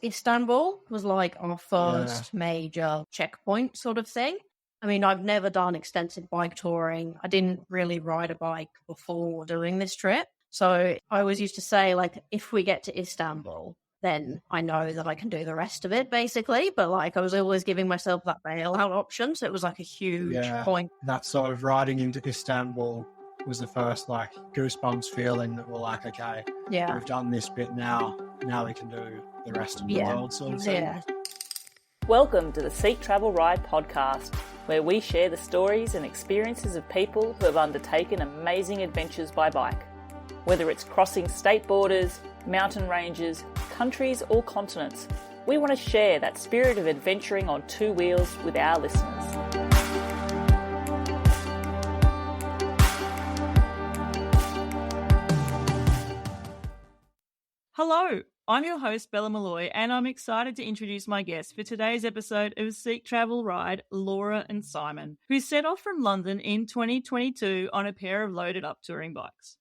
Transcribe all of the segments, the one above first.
Istanbul was like our first major checkpoint sort of thing. I mean, I've never done extensive bike touring. I didn't really ride a bike before doing this trip. So I always used to say, like, if we get to Istanbul, then I know that I can do the rest of it, basically. But, like, I was always giving myself that bailout option. So it was, like, a huge point. That sort of riding into Istanbul was the first, like, goosebumps feeling that we're like, okay, we've done this bit now. Now we can do the rest of the world sort of thing. Welcome to the Seek Travel Ride podcast, where we share the stories and experiences of people who have undertaken amazing adventures by bike. Whether it's crossing state borders, mountain ranges, countries or continents, we want to share that spirit of adventuring on two wheels with our listeners. Hello, I'm your host Bella Malloy, and I'm excited to introduce my guests for today's episode of Seek Travel Ride, Laura and Simon, who set off from London in 2022 on a pair of loaded up touring bikes.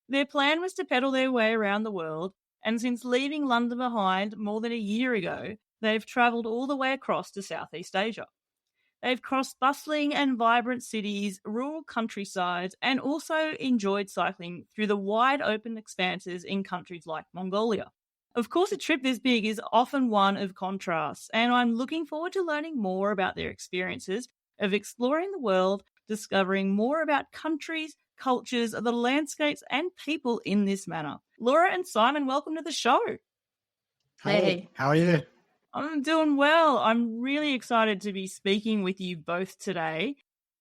Their plan was to pedal their way around the world, and since leaving London behind more than a year ago, they've travelled all the way across to Southeast Asia. They've crossed bustling and vibrant cities, rural countrysides, and also enjoyed cycling through the wide open expanses in countries like Mongolia. Of course, a trip this big is often one of contrasts, and I'm looking forward to learning more about their experiences of exploring the world, discovering more about countries, cultures, the landscapes, and people in this manner. Laura and Simon, welcome to the show. Hey. How are you? I'm doing well. I'm really excited to be speaking with you both today.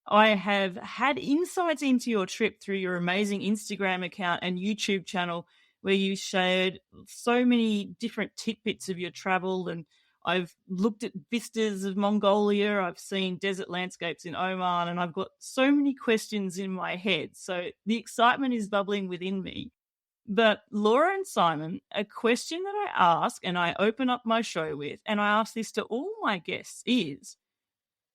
I have had insights into your trip through your amazing Instagram account and YouTube channel, where you shared so many different tidbits of your travel, and I've looked at vistas of Mongolia, I've seen desert landscapes in Oman, and I've got so many questions in my head. So the excitement is bubbling within me. But Laura and Simon, a question that I ask and I open up my show with, and I ask this to all my guests, is,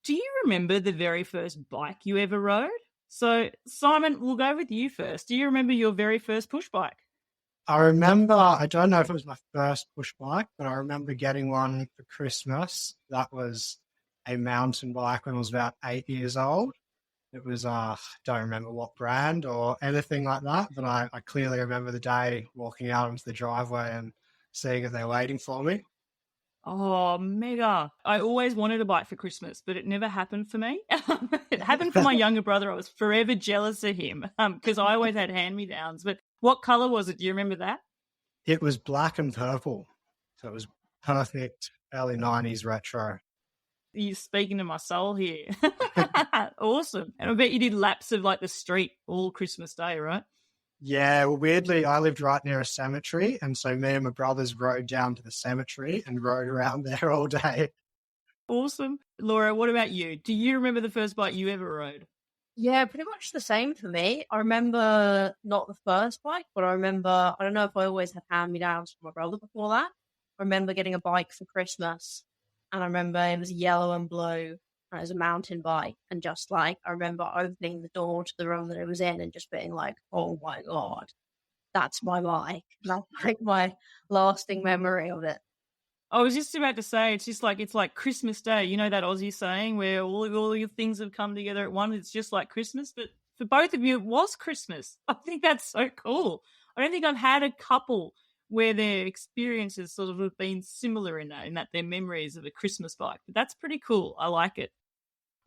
do you remember the very first bike you ever rode? So Simon, we'll go with you first. Do you remember your very first push bike? I remember, I don't know if it was my first push bike, but I remember getting one for Christmas. That was a mountain bike when I was about 8 years old. It was, don't remember what brand or anything like that, but I clearly remember the day walking out into the driveway and seeing if they're waiting for me. Oh, mega. I always wanted a bike for Christmas, but it never happened for me. It happened for my younger brother. I was forever jealous of him because I always had hand-me-downs. But what colour was it? Do you remember that? It was black and purple. So it was perfect early 90s retro. You're speaking to my soul here. Awesome. And I bet you did laps of like the street all Christmas Day, right? Yeah, well, weirdly, I lived right near a cemetery, and so me and my brothers rode down to the cemetery and rode around there all day. Awesome. Laura, what about you? Do you remember the first bike you ever rode? Yeah, pretty much the same for me. I remember not the first bike, but I remember, I don't know if I always had hand-me-downs from my brother before that. I remember getting a bike for Christmas, and I remember it was yellow and blue, and it was a mountain bike, and just like, I remember opening the door to the room that it was in and just being like, oh my God, that's my bike. That's like my lasting memory of it. I was just about to say, it's like Christmas Day. You know that Aussie saying where all your things have come together at once? It's just like Christmas. But for both of you, it was Christmas. I think that's so cool. I don't think I've had a couple where their experiences sort of have been similar in that their memories of a Christmas bike. But that's pretty cool. I like it.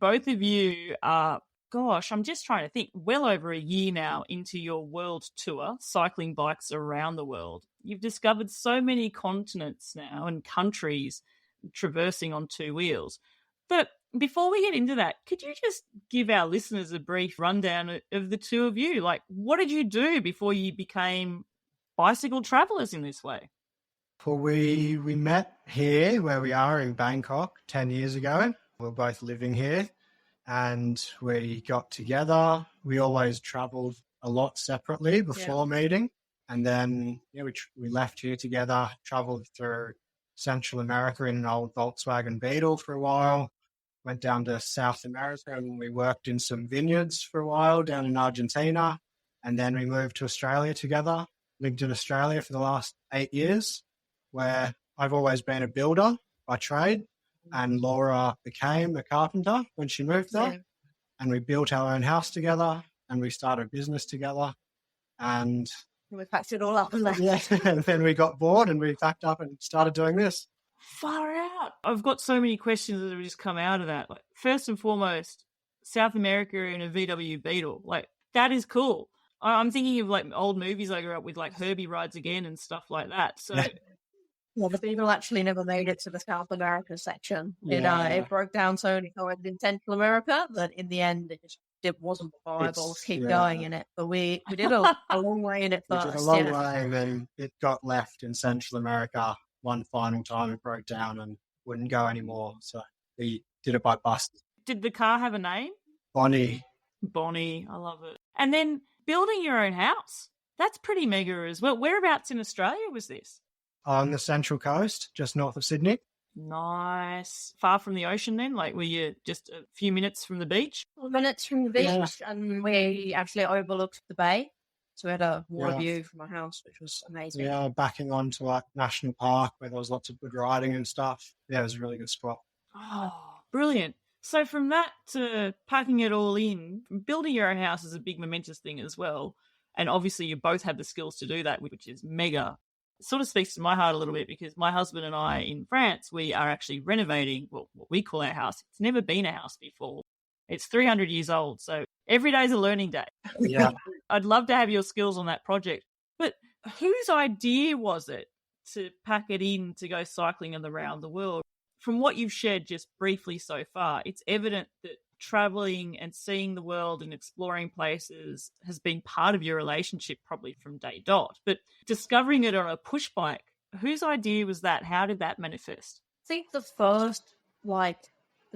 Both of you are, gosh, I'm just trying to think, well over a year now into your world tour, cycling bikes around the world. You've discovered so many continents now and countries traversing on two wheels. But before we get into that, could you just give our listeners a brief rundown of the two of you? Like, what did you do before you became bicycle travellers in this way? Well, we met here where we are in Bangkok 10 years ago. We're both living here and we got together. We always travelled a lot separately before meeting. And then we left here together, travelled through Central America in an old Volkswagen Beetle for a while, went down to South America and we worked in some vineyards for a while down in Argentina. And then we moved to Australia together, lived in Australia for the last 8 years, where I've always been a builder by trade, and Laura became a carpenter when she moved there. Yeah. And we built our own house together, and we started a business together. And We packed it all up and left. yeah, and then we got bored and we packed up and started doing this. Far out. I've got so many questions that have just come out of that. Like, first and foremost, South America in a VW Beetle. Like, that is cool. I'm thinking of like old movies I grew up with, like Herbie Rides Again and stuff like that. So Yeah. Well, the Beetle actually never made it to the South America section. Yeah. It broke down so many times in Central America that in the end it wasn't viable to keep going in it. But we did a long way in it We first. did a long way, and then it got left in Central America one final time. It broke down and wouldn't go anymore. So we did it by bus. did the car have a name? Bonnie. Bonnie. I love it. And then building your own house. That's pretty mega as well. Whereabouts in Australia was this? On the Central Coast, just north of Sydney. Nice. Far from the ocean then? Like, were you just a few minutes from the beach? 4 minutes from the beach, Yeah. and we actually overlooked the bay. So we had a water Yeah. view from our house, which was amazing. Yeah, backing onto like National Park where there was lots of good riding and stuff. Yeah, it was a really good spot. Oh, brilliant. So from that to packing it all in, building your own house is a big momentous thing as well. And obviously you both have the skills to do that, which is mega. It sort of speaks to my heart a little bit because my husband and I in France, we are actually renovating what we call our house. It's never been a house before. It's 300 years old. So every day is a learning day. Yeah. I'd love to have your skills on that project. But whose idea was it to pack it in to go cycling around the world? From what you've shared just briefly so far, it's evident that traveling and seeing the world and exploring places has been part of your relationship probably from day dot. But discovering it on a push bike, whose idea was that? How did that manifest? I think the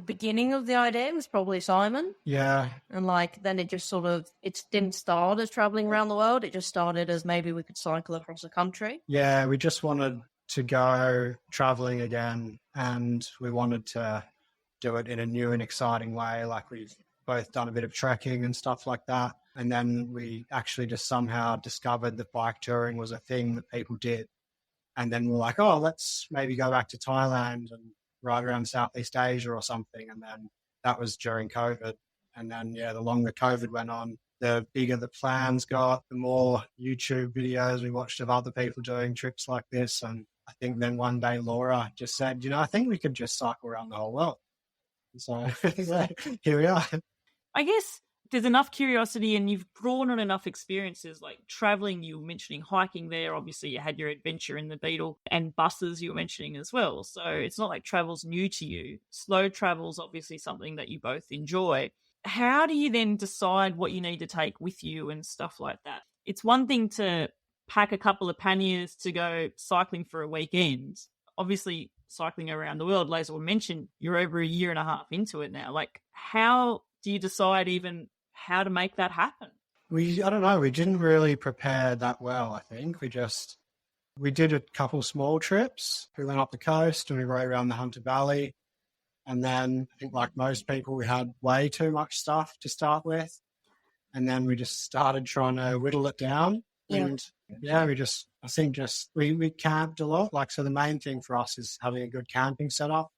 beginning of the idea was probably Simon. Yeah. And then it didn't start as traveling around the world. It just started as maybe we could cycle across the country. Yeah, we just wanted to go traveling again, and we wanted to do it in a new and exciting way. Like, we've both done a bit of trekking and stuff like that. And then we actually just somehow discovered that bike touring was a thing that people did. And then we're like, oh, let's maybe go back to Thailand and ride around Southeast Asia or something. And then that was during COVID. And then, yeah, the longer COVID went on, the bigger the plans got, the more YouTube videos we watched of other people doing trips like this. And I think then one day Laura just said, I think we could just cycle around the whole world. So here we are. I guess there's enough curiosity and you've drawn on enough experiences like traveling. You were mentioning hiking there. Obviously, you had your adventure in the Beetle, and buses you were mentioning as well. So it's not like travel's new to you. Slow travel's obviously something that you both enjoy. How do you then decide what you need to take with you and stuff like that? It's one thing to pack a couple of panniers to go cycling for a weekend. Obviously, cycling around the world, Laser will mention, you're over a year and a half into it now. Like, how do you decide even how to make that happen? I don't know. We didn't really prepare that well, I think. We did a couple small trips. We went up the coast and we rode around the Hunter Valley. And then I think like most people, we had way too much stuff to start with. And then we just started trying to whittle it down. Yeah. And yeah, we camped a lot. Like, so the main thing for us is having a good camping setup.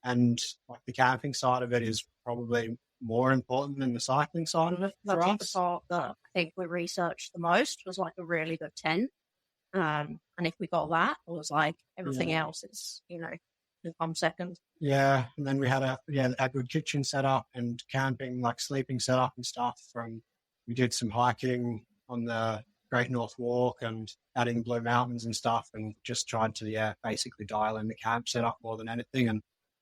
And like the camping side of it is probably more important than the cycling side of it for That's us. the part that I think we researched the most was like a really good tent. And if we got that, it was like everything else is, come second. Yeah, and then we had a good kitchen set up and camping, like sleeping set up and stuff. We did some hiking on the Great North Walk and adding Blue Mountains and stuff, and just tried to basically dial in the camp setup more than anything. And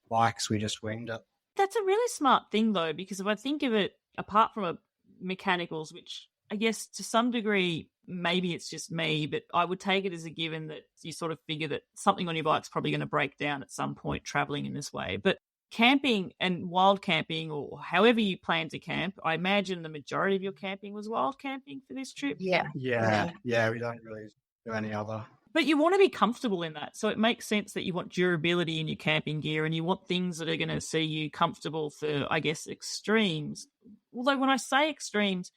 bikes, we just winged it. That's a really smart thing though, because if I think of it, apart from mechanicals, which I guess to some degree, maybe it's just me, but I would take it as a given that you sort of figure that something on your bike's probably going to break down at some point traveling in this way. But camping and wild camping, or however you plan to camp, I imagine the majority of your camping was wild camping for this trip. Yeah. Yeah, we don't really do any other. But you want to be comfortable in that. So it makes sense that you want durability in your camping gear and you want things that are going to see you comfortable for, I guess, extremes. Although when I say extremes,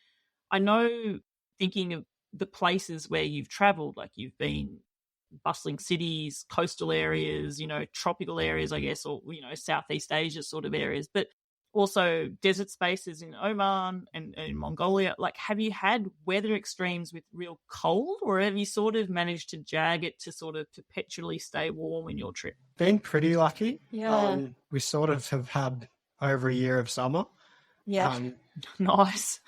I know thinking of the places where you've traveled, like you've been bustling cities, coastal areas, tropical areas, I guess, or, Southeast Asia sort of areas, but also desert spaces in Oman and in Mongolia. Like, have you had weather extremes with real cold, or have you sort of managed to jag it to sort of perpetually stay warm in your trip? Been pretty lucky. Yeah. We sort of have had over a year of summer. Yeah. Nice.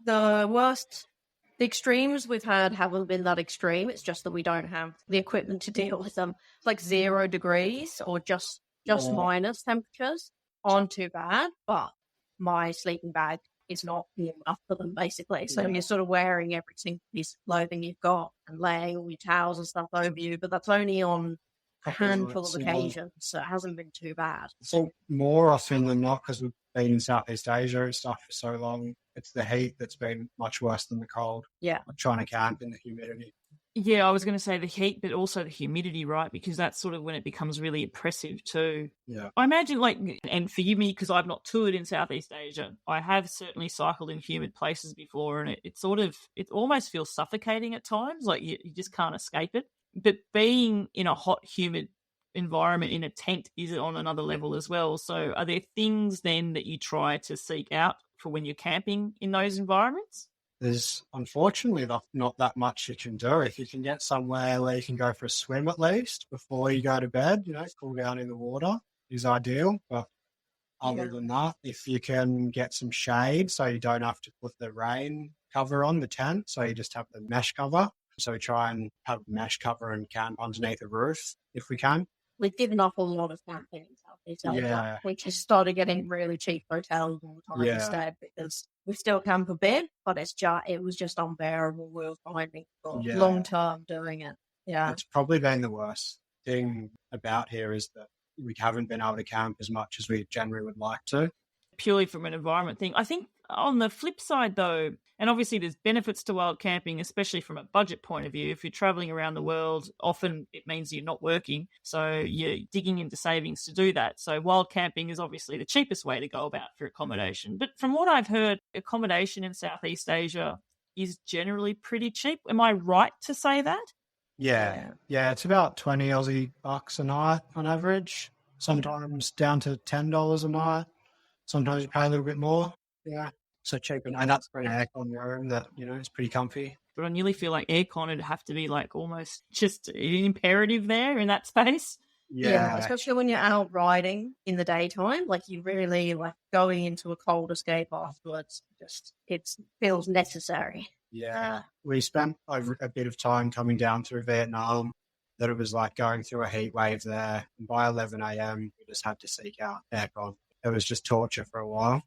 The extremes we've had haven't been that extreme. It's just that we don't have the equipment to deal with them. It's like 0 degrees or just minus temperatures aren't too bad, but my sleeping bag is not warm enough for them, basically. So you're sort of wearing every single piece of clothing you've got and laying all your towels and stuff over you, but that's only on a handful of occasions, so it hasn't been too bad. I think more often than not, because we've been in Southeast Asia and stuff for so long, it's the heat that's been much worse than the cold. Yeah. Like trying to camp in the humidity. Yeah, I was going to say the heat, but also the humidity, right? Because that's sort of when it becomes really oppressive too. Yeah. I imagine, and forgive me because I've not toured in Southeast Asia. I have certainly cycled in humid places before, and it almost feels suffocating at times. Like you just can't escape it. But being in a hot, humid environment in a tent is on another level as well. So are there things then that you try to seek out for when you're camping in those environments? There's unfortunately not that much you can do. If you can get somewhere where you can go for a swim at least before you go to bed, cool down in the water is ideal. But other than that, if you can get some shade so you don't have to put the rain cover on the tent, so you just have the mesh cover. So we try and have mesh cover and camp underneath a roof if we can. We've given up a lot of camping in Southeast Asia. Yeah. We just started getting really cheap hotels all the time instead, because we still camp a bit, but it was just unbearable. We were finding for long term doing it. Yeah. It's probably been the worst thing about here is that we haven't been able to camp as much as we generally would like to. Purely from an environment thing. I think on the flip side though, and obviously there's benefits to wild camping, especially from a budget point of view. If you're traveling around the world, often it means you're not working. So you're digging into savings to do that. So wild camping is obviously the cheapest way to go about for accommodation. But from what I've heard, accommodation in Southeast Asia is generally pretty cheap. Am I right to say that? Yeah. It's about 20 Aussie bucks a night on average. Sometimes down to $10 a night. Sometimes you pay a little bit more. Yeah. So cheap. And that's for an aircon room that, it's pretty comfy. But I nearly feel like aircon would have to be like almost just an imperative there in that space. Yeah, especially when you're out riding in the daytime. Like you really going into a cold escape afterwards. It feels necessary. Yeah. We spent over a bit of time coming down through Vietnam that it was like going through a heat wave there. And by 11 a.m, we just had to seek out aircon. It was just torture for a while.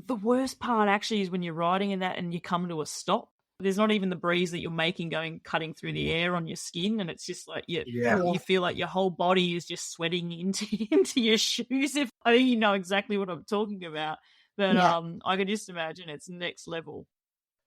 The worst part actually is when you're riding in that and you come to a stop. There's not even the breeze that you're making cutting through the air on your skin, and it's just like you feel like your whole body is just sweating into your shoes. I think you know exactly what I'm talking about, but I can just imagine it's next level.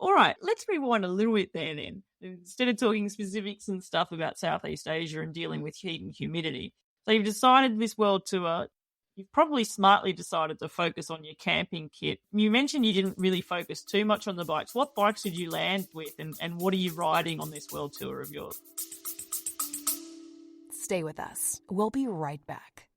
All right, let's rewind a little bit there then. Instead of talking specifics and stuff about Southeast Asia and dealing with heat and humidity. So you've decided this world tour. You've probably smartly decided to focus on your camping kit. You mentioned you didn't really focus too much on the bikes. What bikes did you land with, and what are you riding on this world tour of yours? Stay with us. We'll be right back.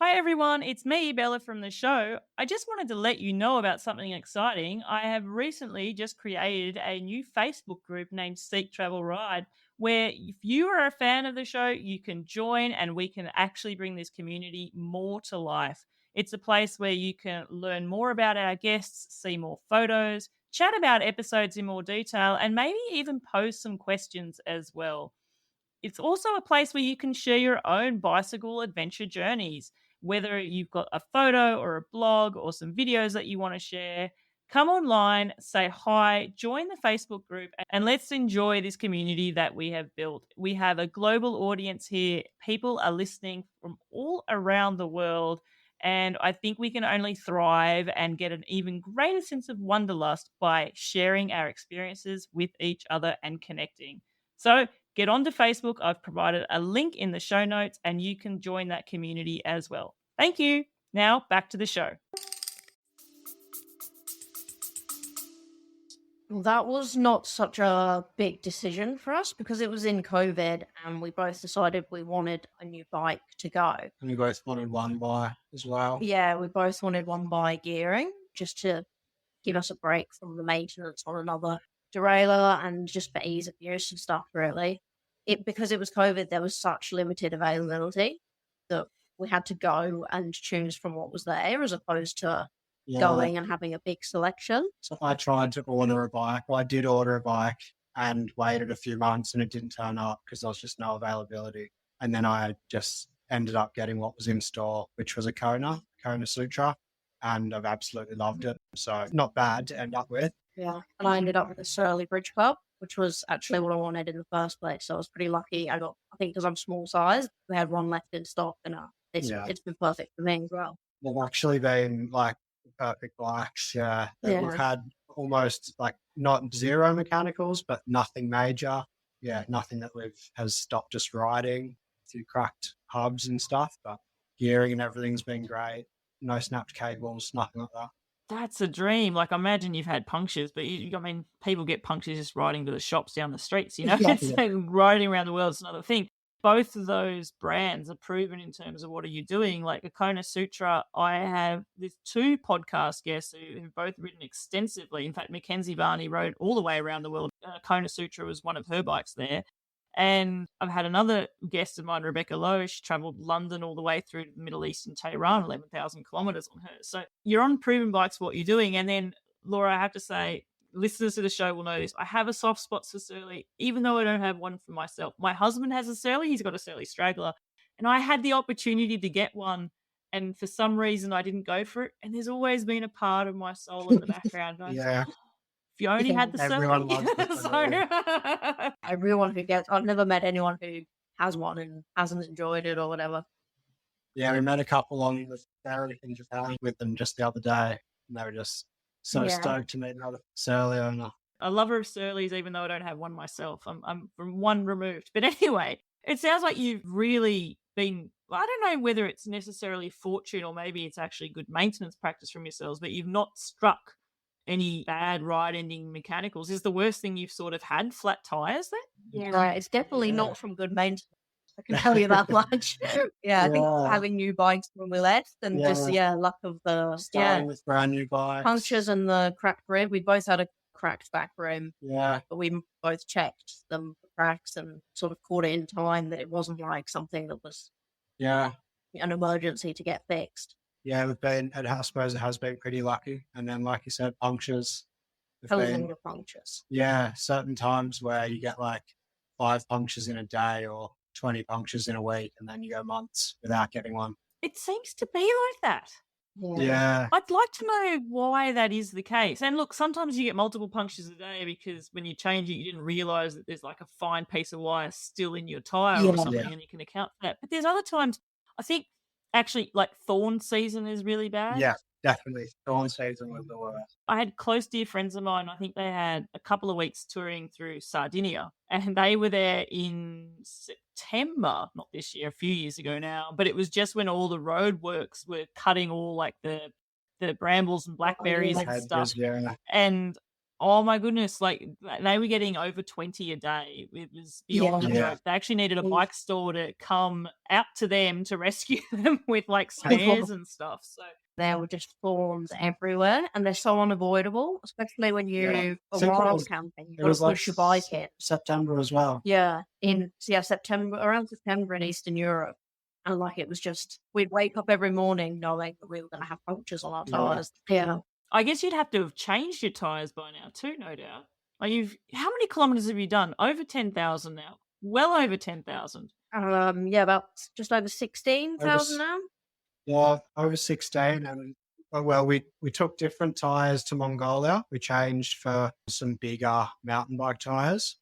Hi everyone, it's me, Bella from the show. I just wanted to let you know about something exciting. I have recently just created a new Facebook group named Seek Travel Ride, where if you are a fan of the show, you can join and we can actually bring this community more to life. It's a place where you can learn more about our guests, see more photos, chat about episodes in more detail, and maybe even pose some questions as well. It's also a place where you can share your own bicycle adventure journeys. Whether you've got a photo or a blog or some videos that you want to share, come online, say hi, join the Facebook group, and let's enjoy this community that we have built. We have a global audience here. People are listening from all around the world, and I think we can only thrive and get an even greater sense of wanderlust by sharing our experiences with each other and connecting. So get onto Facebook. I've provided a link in the show notes and you can join that community as well. Thank you. Now back to the show. Well, that was not such a big decision for us because it was in COVID and we both decided we wanted a new bike to go. And we both wanted one by as well. Yeah, we both wanted one by gearing just to give us a break from the maintenance on another derailleur and just for ease of use and stuff, really. Because it was COVID, there was such limited availability that we had to go and choose from what was there as opposed to going and having a big selection. So I tried to order a bike. Well, I did order a bike and waited a few months and it didn't turn up because there was just no availability. And then I just ended up getting what was in store, which was a Kona Sutra. And I've absolutely loved it. So not bad to end up with. Yeah. And I ended up with a Surly Bridge Club, which was actually what I wanted in the first place. So I was pretty lucky. I think because I'm small size, we had one left in stock and it's been perfect for me as well. They've actually been like perfect bikes. Yeah. We've had almost like not zero mechanicals, but nothing major. Yeah. Nothing that has stopped us riding through cracked hubs and stuff, but gearing and everything's been great. No snapped cables, nothing like that. That's a dream. Like, I imagine you've had punctures, but people get punctures just riding to the shops down the streets, you know? So riding around the world is another thing. Both of those brands are proven in terms of what are you doing. Like a Kona Sutra, I have these 2 podcast guests who've both ridden extensively. In fact, Mackenzie Varney rode all the way around the world. Kona Sutra was one of her bikes there. And I've had another guest of mine, Rebecca Lowe. She travelled London all the way through to the Middle East and Tehran, 11,000 kilometres on her. So you're on proven bikes for what you're doing. And then, Laura, I have to say, listeners to the show will know this. I have a soft spot for Surly, even though I don't have one for myself. My husband has a Surly. He's got a Surly Straggler. And I had the opportunity to get one. And for some reason, I didn't go for it. And there's always been a part of my soul in the background going, if you only had the everyone Surly. Everyone who gets, I've never met anyone who has one and hasn't enjoyed it or whatever. Yeah, we met a couple on the ferry in Japan with them just the other day, and they were just so stoked to meet another Surly owner. A lover of Surleys, even though I don't have one myself. I'm from one removed. But anyway, it sounds like you've really been, I don't know whether it's necessarily fortune or maybe it's actually good maintenance practice from yourselves, but you've not struck any bad ride-ending mechanicals. Is the worst thing you've sort of had flat tyres then? Yeah, right. It's definitely not from good maintenance. I can tell you that much. I think having new bikes when we left and just, luck of the... Starting with brand new bikes. Punctures and the cracked rim. We both had a cracked back rim. Yeah. But we both checked them for cracks and sort of caught it in time that it wasn't like something that was an emergency to get fixed. Yeah, I suppose it has been pretty lucky. And then, like you said, punctures. Punctures. Yeah, certain times where you get like 5 punctures in a day or 20 punctures in a week, and then you go months without getting one. It seems to be like that. Yeah. I'd like to know why that is the case. And look, sometimes you get multiple punctures a day because when you change it, you didn't realise that there's like a fine piece of wire still in your tyre or something, and you can account for that. But there's other times, I think, actually, like thorn season is really bad. Yeah, definitely. Thorn season was the worst. I had close dear friends of mine. I think they had a couple of weeks touring through Sardinia, and they were there in September, not this year, a few years ago now. But it was just when all the road works were cutting all like the brambles and blackberries and stuff. And oh my goodness, like they were getting over 20 a day. It was beyond a joke. They actually needed a bike store to come out to them to rescue them with like spares and stuff. So there were just thorns everywhere and they're so unavoidable, especially when you are wild camping. You got to push your bike in. September as well. Yeah. Around September in Eastern Europe. And like it was just, we'd wake up every morning knowing that we were going to have punctures on our tyres. Yeah. I guess you'd have to have changed your tyres by now too, no doubt. Like how many kilometres have you done? Over 10,000 now. Well over 10,000. About just over 16,000 now. Yeah, over 16. And we took different tyres to Mongolia. We changed for some bigger mountain bike tyres.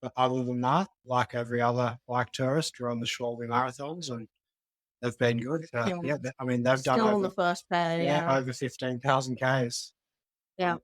But other than that, like every other bike tourist, we're on the Schwalbe marathons and they've been good. They've done on the first pair, over 15,000 Ks.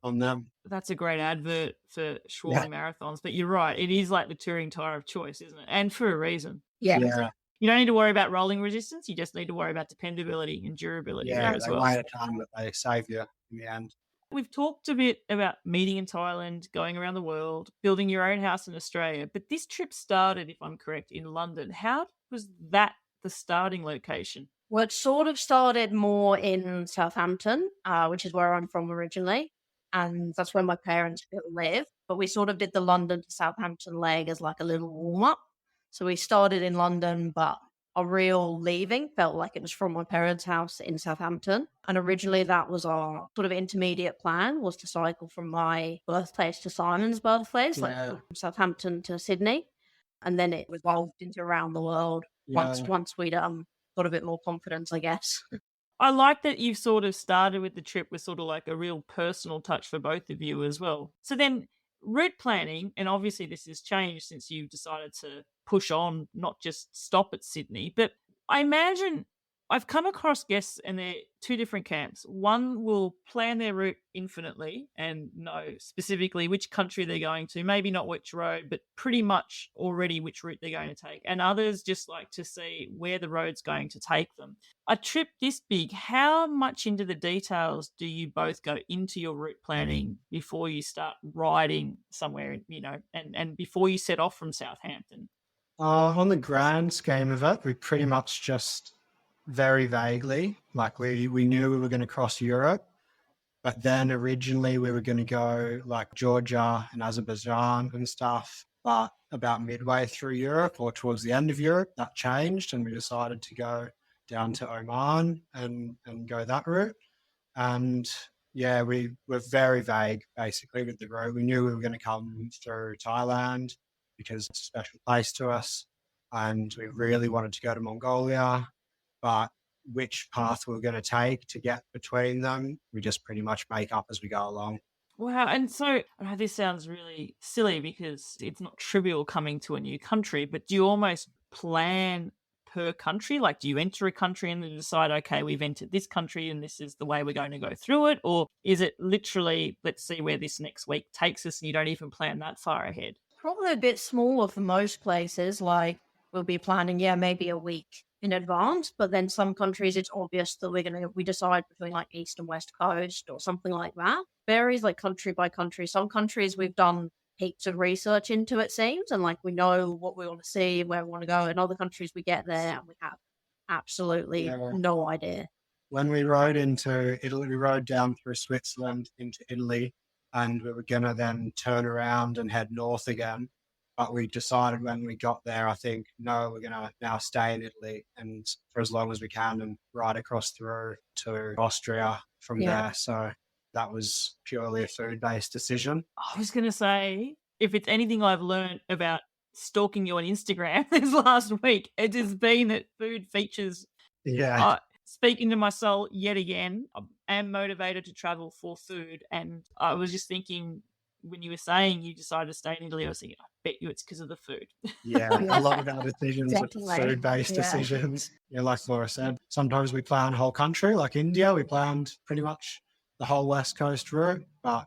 On them. That's a great advert for Schwalbe marathons. But you're right, it is like the touring tyre of choice, isn't it? And for a reason. Yeah. You don't need to worry about rolling resistance. You just need to worry about dependability and durability there as well. They weigh a ton, but they save you in the end. We've talked a bit about meeting in Thailand, going around the world, building your own house in Australia, but this trip started, if I'm correct, in London. How was that the starting location? Well, it sort of started more in Southampton, which is where I'm from originally. And that's where my parents still live. But we sort of did the London to Southampton leg as like a little warm up. So we started in London, but a real leaving felt like it was from my parents' house in Southampton. And originally that was our sort of intermediate plan, was to cycle from my birthplace to Simon's birthplace, like Yeah. from Southampton to Sydney. And then it evolved into around the world once we'd got a bit more confidence, I guess. I like that you've sort of started with the trip with sort of like a real personal touch for both of you as well. So then route planning, and obviously this has changed since you decided to push on, not just stop at Sydney, but I imagine I've come across guests and they're two different camps. One will plan their route infinitely and know specifically which country they're going to, maybe not which road, but pretty much already which route they're going to take. And others just like to see where the road's going to take them. A trip this big, how much into the details do you both go into your route planning before you start riding somewhere, and before you set off from Southampton? On the grand scheme of it, we pretty much just very vaguely, like we knew we were going to cross Europe, but then originally we were going to go like Georgia and Azerbaijan and stuff. But about midway through Europe or towards the end of Europe, that changed and we decided to go down to Oman and go that route. And yeah, we were very vague basically with the route. We knew we were going to come through Thailand because it's a special place to us. And we really wanted to go to Mongolia, but which path we were going to take to get between them, we just pretty much make up as we go along. Wow. And so I know this sounds really silly because it's not trivial coming to a new country, but do you almost plan per country? Like, do you enter a country and then decide, okay, we've entered this country and this is the way we're going to go through it? Or is it literally, let's see where this next week takes us and you don't even plan that far ahead? Probably a bit smaller for most places. Like, we'll be planning, maybe a week in advance, but then some countries it's obvious that we decide between like East and West Coast or something like that. Varies like country by country. Some countries we've done heaps of research into, it seems, and like we know what we want to see and where we want to go. In other countries we get there and we have absolutely no idea. When we rode into Italy, we rode down through Switzerland into Italy, and we were going to then turn around and head north again. But we decided when we got there, I think, no, we're going to now stay in Italy and for as long as we can and ride across through to Austria from there. So that was purely a food-based decision. I was going to say, if it's anything I've learned about stalking you on Instagram this last week, it has been that food features. Yeah. Speaking to my soul yet again, I am motivated to travel for food. And I was just thinking, when you were saying you decided to stay in Italy, I was thinking, I bet you it's because of the food. Yeah, a lot of our decisions are food-based decisions. Yeah, like Laura said, sometimes we plan a whole country. Like India, we planned pretty much the whole West Coast route. But,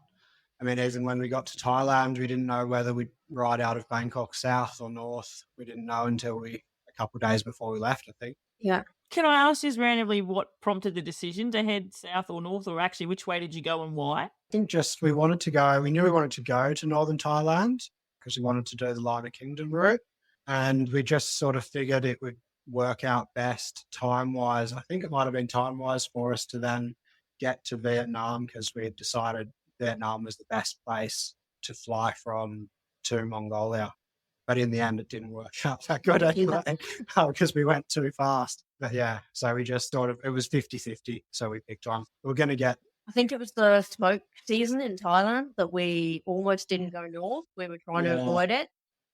I mean, even when we got to Thailand, we didn't know whether we'd ride out of Bangkok south or north. We didn't know until a couple of days before we left, I think. Yeah. Can I ask just randomly what prompted the decision to head south or north, or actually which way did you go and why? I think just we knew we wanted to go to northern Thailand because we wanted to do the Lighter Kingdom route. And we just sort of figured it would work out best time-wise. I think it might have been time-wise for us to then get to Vietnam because we had decided Vietnam was the best place to fly from to Mongolia. But in the end, it didn't work out that good anyway because we went too fast. But yeah, so we just thought it was 50-50. So we picked one. We're going to get... I think it was the smoke season in Thailand that we almost didn't go north. We were trying to avoid it.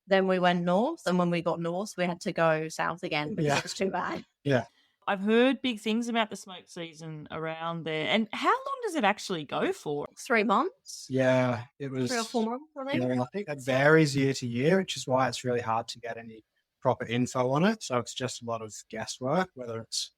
Then we went north. And when we got north, we had to go south again because it was too bad. Yeah. I've heard big things about the smoke season around there. And how long does it actually go for? 3 months? Yeah, it was 3 or 4 months, I think. I think it varies year to year, which is why it's really hard to get any proper info on it. So it's just a lot of guesswork, whether it's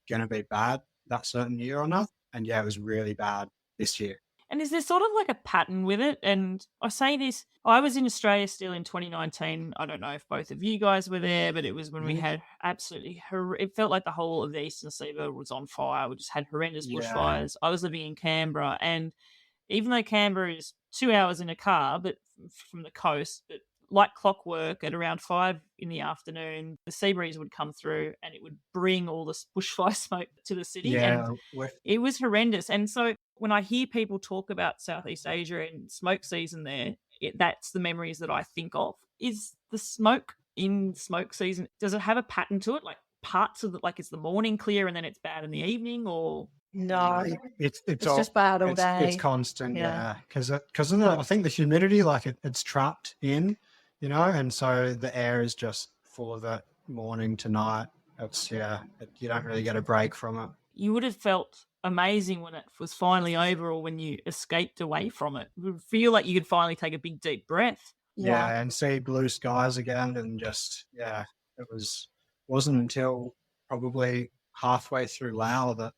going to be bad that certain year or not. And yeah, it was really bad this year. And is there sort of like a pattern with it? And I say this, I was in Australia still in 2019. I don't know if both of you guys were there, but it was when we had absolutely, it felt like the whole of the Eastern Seaboard was on fire. We just had horrendous bushfires. I was living in Canberra and even though Canberra is 2 hours in a car, but from the coast, but like clockwork at around 5 in the afternoon, the sea breeze would come through and it would bring all this bushfire smoke to the city. And it was horrendous. And so when I hear people talk about Southeast Asia and smoke season there, that's the memories that I think of. Is the smoke in smoke season, does it have a pattern to it? Like parts of it, like is the morning clear and then it's bad in the evening, or? No, it's just bad all day. It's constant, because I think the humidity, like it's trapped in, and so the air is just full of it morning to night. It's you don't really get a break from it. You would have felt amazing when it was finally over, or when you escaped away from it. It would feel like you could finally take a big deep breath. Yeah, and see blue skies again, and just it wasn't until probably halfway through Laos that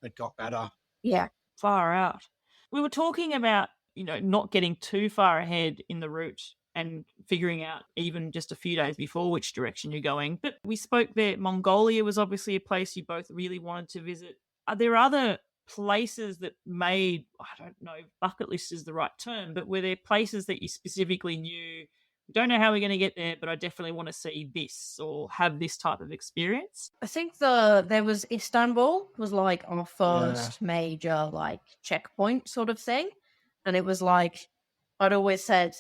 it got better. Yeah. Far out. We were talking about, not getting too far ahead in the route and figuring out even just a few days before which direction you're going. But we spoke there, Mongolia was obviously a place you both really wanted to visit. Are there other places that made, I don't know, bucket list is the right term, but were there places that you specifically knew, don't know how we're going to get there, but I definitely want to see this or have this type of experience? I think there was Istanbul was like our first major like checkpoint sort of thing. And it was like, I'd always said,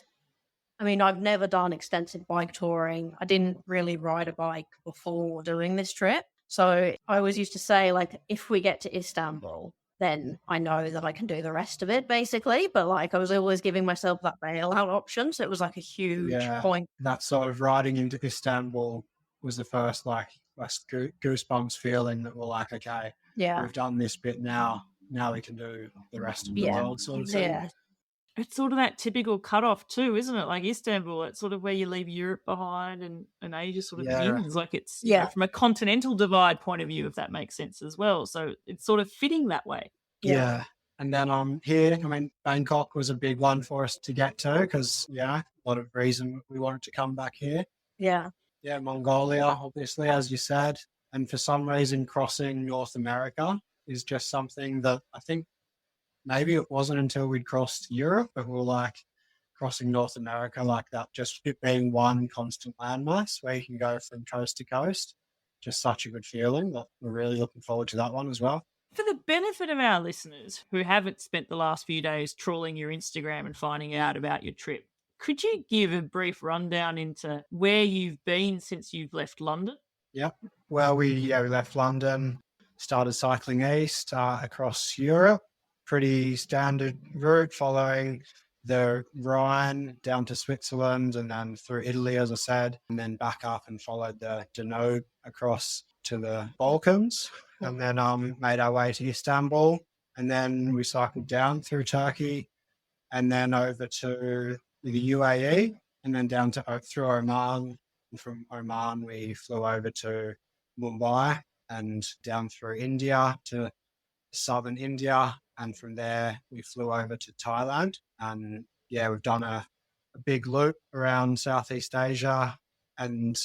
I mean, I've never done extensive bike touring. I didn't really ride a bike before doing this trip. So I always used to say, like, if we get to Istanbul, then I know that I can do the rest of it, basically. But like, I was always giving myself that bailout option. So it was like a huge point. That sort of riding into Istanbul was the first like goosebumps feeling that we're like, okay, we've done this bit now. Now we can do the rest of the world sort of thing. Yeah. It's sort of that typical cutoff too, isn't it? Like Istanbul, it's sort of where you leave Europe behind and Asia sort of begins. Like it's from a continental divide point of view, if that makes sense as well. So it's sort of fitting that way. Yeah. And then here, I mean, Bangkok was a big one for us to get to because, a lot of reason we wanted to come back here. Yeah. Yeah, Mongolia, obviously, as you said. And for some reason, crossing North America is just something that I think maybe it wasn't until we'd crossed Europe, but we were like crossing North America like that, just it being one constant landmass where you can go from coast to coast. Just such a good feeling that we're really looking forward to that one as well. For the benefit of our listeners who haven't spent the last few days trawling your Instagram and finding out about your trip, could you give a brief rundown into where you've been since you've left London? Yeah. Well, we left London, started cycling east across Europe. Pretty standard route following the Rhine down to Switzerland and then through Italy, as I said, and then back up and followed the Danube across to the Balkans and then made our way to Istanbul. And then we cycled down through Turkey and then over to the UAE and then down to through Oman. And from Oman, we flew over to Mumbai and down through India to southern India. And from there, we flew over to Thailand. And we've done a big loop around Southeast Asia. And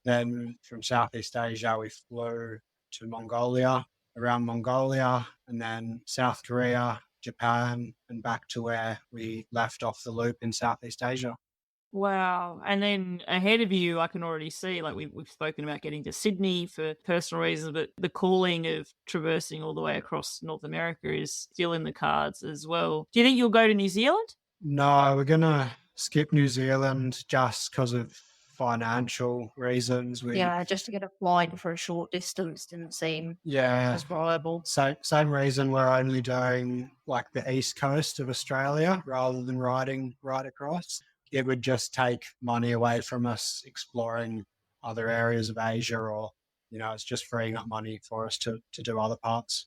then from Southeast Asia, we flew to Mongolia, around Mongolia, and then South Korea, Japan, and back to where we left off the loop in Southeast Asia. Wow. And then ahead of you, I can already see, like we've spoken about getting to Sydney for personal reasons, but the calling of traversing all the way across North America is still in the cards as well. Do you think you'll go to New Zealand? No, we're going to skip New Zealand just because of financial reasons. Just to get a flight for a short distance didn't seem as viable. Same reason we're only doing like the east coast of Australia rather than riding right across. It would just take money away from us exploring other areas of Asia or, it's just freeing up money for us to do other parts.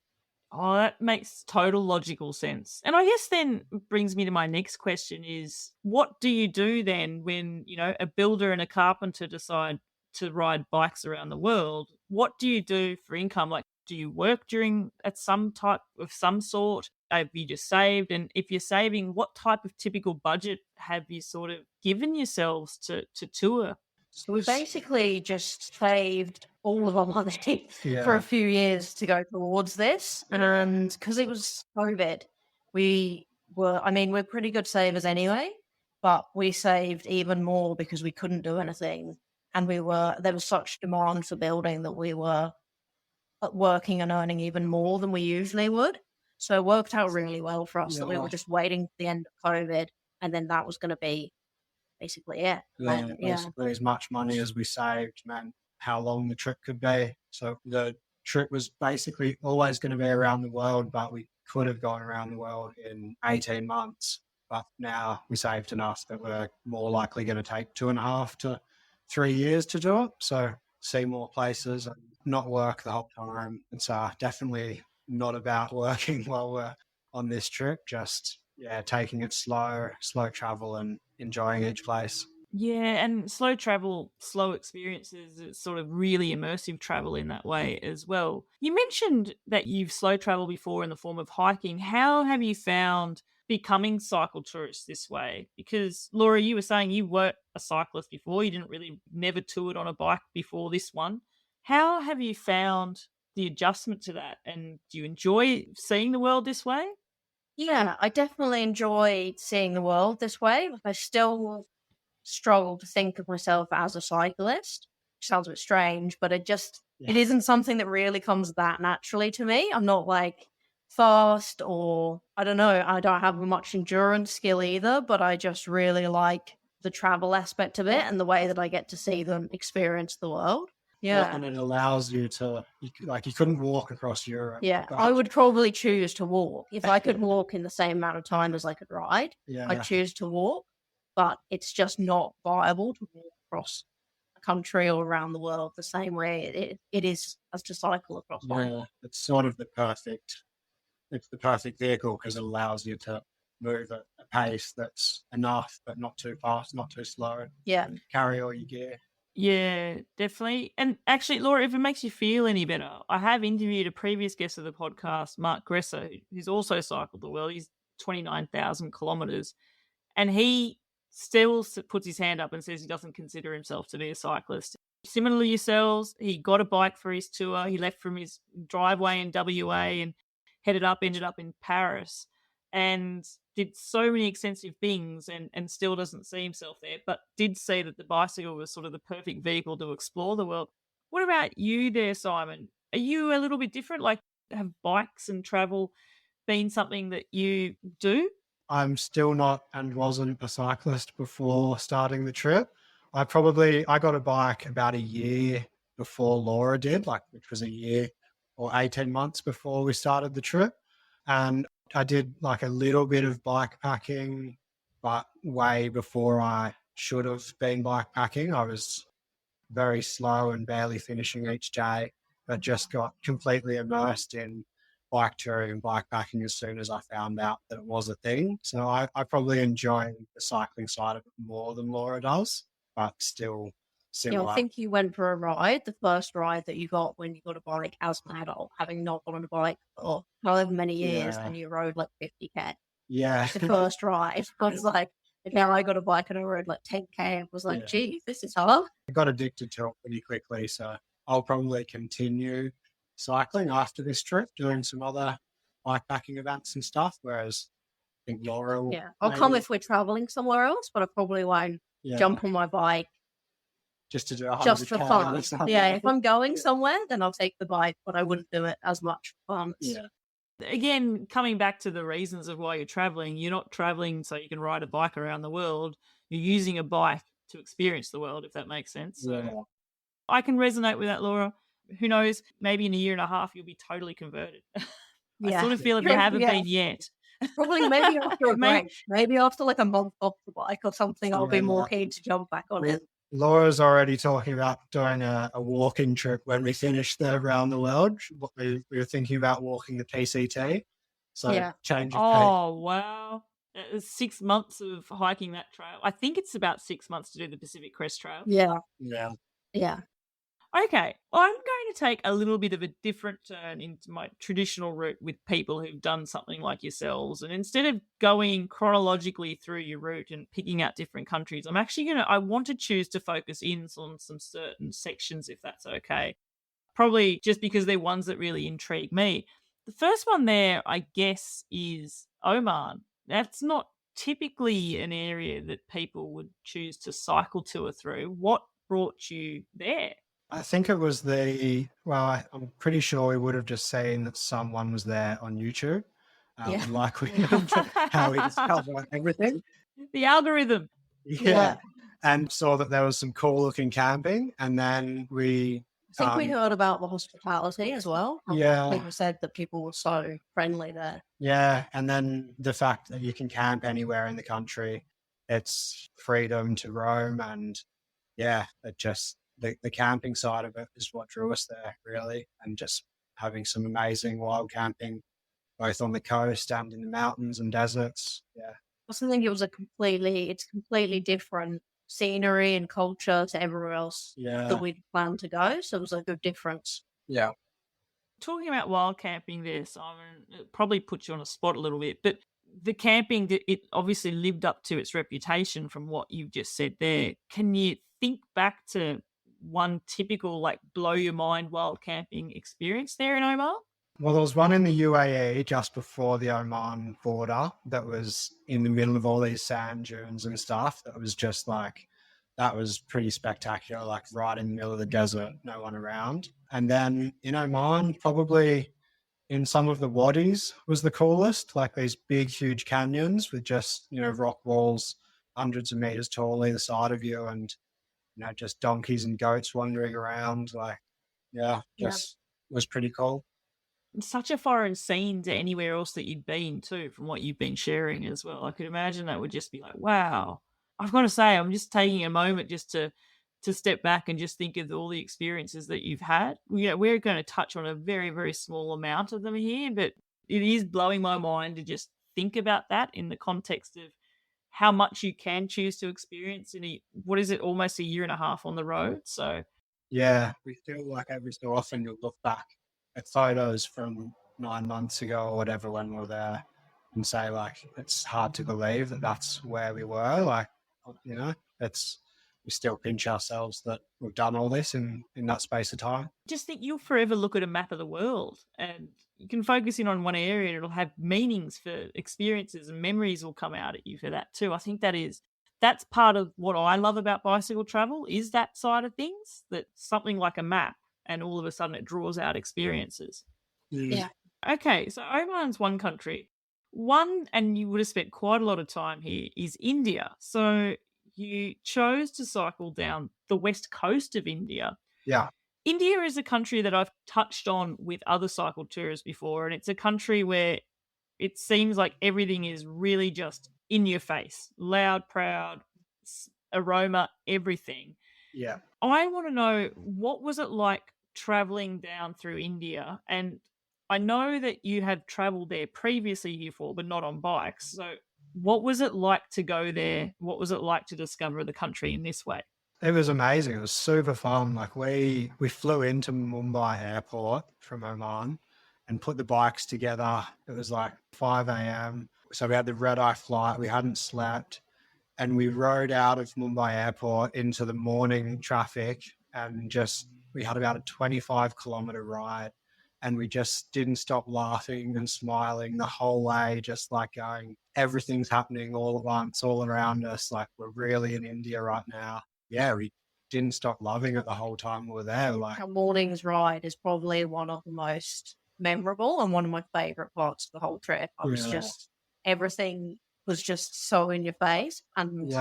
Oh, that makes total logical sense. And I guess then brings me to my next question is, what do you do then when, a builder and a carpenter decide to ride bikes around the world? What do you do for income? Like, do you work at some type of some sort? Have you just saved? And if you're saving, what type of typical budget have you sort of given yourselves to tour? So we basically just saved all of our money for a few years to go towards this. And because it was COVID, we we're pretty good savers anyway, but we saved even more because we couldn't do anything. And there was such demand for building that we were working and earning even more than we usually would. So it worked out really well for us that we were just waiting for the end of COVID, and then that was going to be basically it. Yeah, basically as much money as we saved meant how long the trip could be. So the trip was basically always going to be around the world, but we could have gone around the world in 18 months. But now we saved enough that we're more likely going to take 2.5 to 3 years to do it. So see more places and not work the whole time. It's definitely not about working while we're on this trip, just taking it slow travel and enjoying each place. Yeah, and slow travel, slow experiences, it's sort of really immersive travel in that way as well. You mentioned that you've slow traveled before in the form of hiking. How have you found becoming cycle tourists this way? Because Laura, you were saying you weren't a cyclist before, you never toured on a bike before this one. How have you found the adjustment to that? And do you enjoy seeing the world this way? Yeah, I definitely enjoy seeing the world this way. Like, I still struggle to think of myself as a cyclist, which sounds a bit strange, but it isn't something that really comes that naturally to me. I'm not like fast, or I don't know, I don't have much endurance skill either, but I just really like the travel aspect of it and the way that I get to see them experience the world. Yeah. And it allows you to, you couldn't walk across Europe. Yeah, I would probably choose to walk. If I could walk in the same amount of time as I could ride, I'd choose to walk. But it's just not viable to walk across a country or around the world the same way it is as to cycle across one. Yeah, it's sort of the perfect vehicle because it allows you to move at a pace that's enough, but not too fast, not too slow. Yeah. And carry all your gear. Yeah, definitely. And actually, Laura, if it makes you feel any better, I have interviewed a previous guest of the podcast, Mark Gresser, who's also cycled the world. He's 29,000 kilometers. And he still puts his hand up and says he doesn't consider himself to be a cyclist. Similar to yourselves, he got a bike for his tour. He left from his driveway in WA and ended up in Paris and did so many extensive things and still doesn't see himself there, but did see that the bicycle was sort of the perfect vehicle to explore the world. What about you there, Simon? Are you a little bit different? Like, have bikes and travel been something that you do? I'm still not and wasn't a cyclist before starting the trip. I got a bike about a year before Laura did, which was a year or 18 months before we started the trip. And I did a little bit of bike packing, but way before I should have been bike packing. I was very slow and barely finishing each day, but just got completely immersed in bike touring and bike packing as soon as I found out that it was a thing. So I probably enjoy the cycling side of it more than Laura does, but still similar. I think you went for a ride, the first ride that you got when you got a bike as an adult, having not gone on a bike for however many years, and you rode 50K. Yeah. The first ride. I was like, now I got a bike and I rode 10K. I was like, gee, this is hard. I got addicted to it pretty quickly, so I'll probably continue cycling after this trip, doing some other bikepacking events and stuff, whereas I think Laura will... Yeah, I'll come if we're traveling somewhere else, but I probably won't jump on my bike. Just to do 100K. Just for fun. Yeah, if I'm going somewhere, then I'll take the bike, but I wouldn't do it as much for fun. Yeah. Again, coming back to the reasons of why you're not traveling so you can ride a bike around the world. You're using a bike to experience the world, if that makes sense. Yeah. So I can resonate with that, Laura. Who knows, maybe in a year and a half, you'll be totally converted. I sort of feel if you haven't been yet. Probably maybe after a break. Maybe after a month off the bike or something, I'll be more keen to jump back on it. Laura's already talking about doing a walking trip when we finish the around the world. We were thinking about walking the PCT. So change of pace. Oh, wow. 6 months of hiking that trail. I think it's about 6 months to do the Pacific Crest Trail. Yeah. Yeah. Yeah. Okay, well, I'm going to take a little bit of a different turn into my traditional route with people who've done something like yourselves. And instead of going chronologically through your route and picking out different countries, I want to choose to focus in on some certain sections, if that's okay. Probably just because they're ones that really intrigue me. The first one there, I guess, is Oman. that's not typically an area that people would choose to cycle to or through. What brought you there? I think it was I'm pretty sure we would have just seen that someone was there on YouTube. Yeah. Like we how we discover everything. The algorithm. Yeah. And saw that there was some cool looking camping. And then we I think we heard about the hospitality as well. Yeah. People said that people were so friendly there. Yeah. And then the fact that you can camp anywhere in the country, it's freedom to roam. And yeah, it just the camping side of it is what drew us there, really. And just having some amazing wild camping, both on the coast and in the mountains and deserts. Yeah. I also think it's completely different scenery and culture to everywhere else that we'd planned to go. So it was a good difference. Yeah. Talking about wild camping there, Simon, it probably puts you on a spot a little bit, but the camping, it obviously lived up to its reputation from what you've just said there. Can you think back to one typical, like, blow your mind wild camping experience there in Oman? Well, there was one in the UAE just before the Oman border that was in the middle of all these sand dunes and stuff. That was just like, that was pretty spectacular, like right in the middle of the desert, no one around. And then in Oman, probably in some of the wadis was the coolest, like these big, huge canyons with just, rock walls hundreds of meters tall either side of you, and, just donkeys and goats wandering around. Like, just was pretty cool. It's such a foreign scene to anywhere else that you'd been too, from what you've been sharing as well. I could imagine that would just be like, wow. I've got to say, I'm just taking a moment just to step back and just think of all the experiences that you've had. We're going to touch on a very, very small amount of them here, but it is blowing my mind to just think about that in the context of how much you can choose to experience in almost a year and a half on the road. So yeah, we feel like every so often you'll look back at photos from 9 months ago or whatever when we were there and say, like, it's hard to believe that that's where we were. Like, we still pinch ourselves that we've done all this in that space of time. Just think, you'll forever look at a map of the world and you can focus in on one area and it'll have meanings for experiences, and memories will come out at you for that too. I think that's part of what I love about bicycle travel, is that side of things, that something like a map and all of a sudden it draws out experiences. Yeah. Okay, so Oman's one country. One, and you would have spent quite a lot of time here, is India. So you chose to cycle down the west coast of India. Yeah. India is a country that I've touched on with other cycle tours before, and it's a country where it seems like everything is really just in your face. Loud, proud, aroma, everything. Yeah. I want to know, what was it like traveling down through India? And I know that you had traveled there previously before, but not on bikes. So what was it like to go there? What was it like to discover the country in this way? It was amazing. It was super fun. Like we flew into Mumbai airport from Oman and put the bikes together. It was like 5 a.m. So we had the red-eye flight. We hadn't slept. And we rode out of Mumbai airport into the morning traffic, and we had about a 25-kilometer ride. And we just didn't stop laughing and smiling the whole way, just like going, everything's happening all at once, all around us. Like, we're really in India right now. Yeah, we didn't stop loving it the whole time we were there. Like, our morning's ride is probably one of the most memorable and one of my favourite parts of the whole trip. Everything was just so in your face. And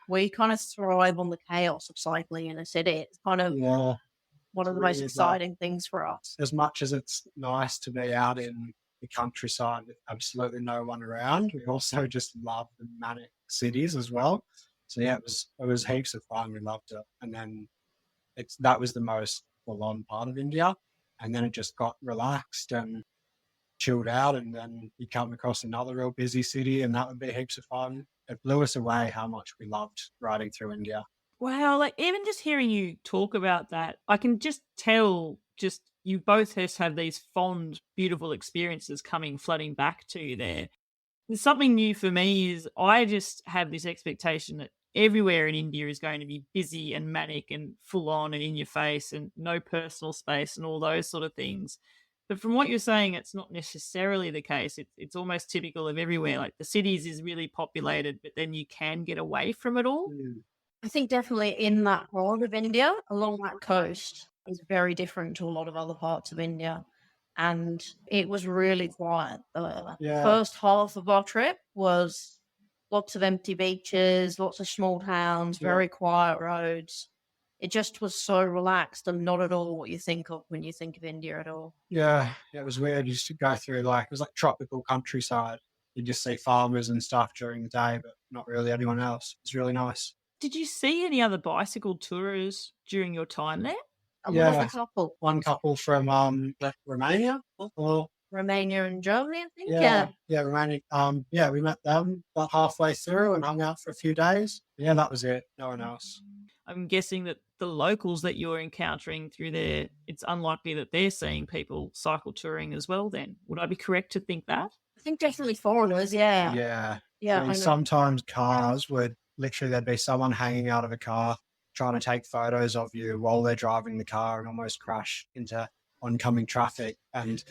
we kind of thrive on the chaos of cycling in a city. It's kind of one of the most exciting things for us. As much as it's nice to be out in the countryside with absolutely no one around, we also just love the manic cities as well. So yeah, it was heaps of fun. We loved it. And then that was the most full-on part of India. And then it just got relaxed and chilled out, and then you come across another real busy city, and that would be heaps of fun. It blew us away how much we loved riding through India. Wow, like even just hearing you talk about that, I can just tell, you both have these fond, beautiful experiences flooding back to you there. There's something new for me is I just have this expectation that everywhere in India is going to be busy and manic and full on and in your face and no personal space and all those sort of things. But from what you're saying, it's not necessarily the case. It's almost typical of everywhere. Like the cities is really populated, but then you can get away from it all. I think definitely in that part of India, along that coast, is very different to a lot of other parts of India. And it was really quiet. The first half of our trip was lots of empty beaches, lots of small towns, very quiet roads. It just was so relaxed and not at all what you think of when you think of India at all. Yeah, it was weird. You used to go through it was like tropical countryside. You just see farmers and stuff during the day, but not really anyone else. It's really nice. Did you see any other bicycle tourists during your time there? A couple. One couple from Romania. Or, Romania and Germany, I think. Yeah, Romania. We met them about halfway through and hung out for a few days. Yeah, that was it. No one else. I'm guessing that the locals that you're encountering through there, it's unlikely that they're seeing people cycle touring as well then. Would I be correct to think that? I think definitely foreigners, yeah. Yeah. I mean, sometimes cars would literally, there'd be someone hanging out of a car trying to take photos of you while they're driving the car and almost crash into oncoming traffic, and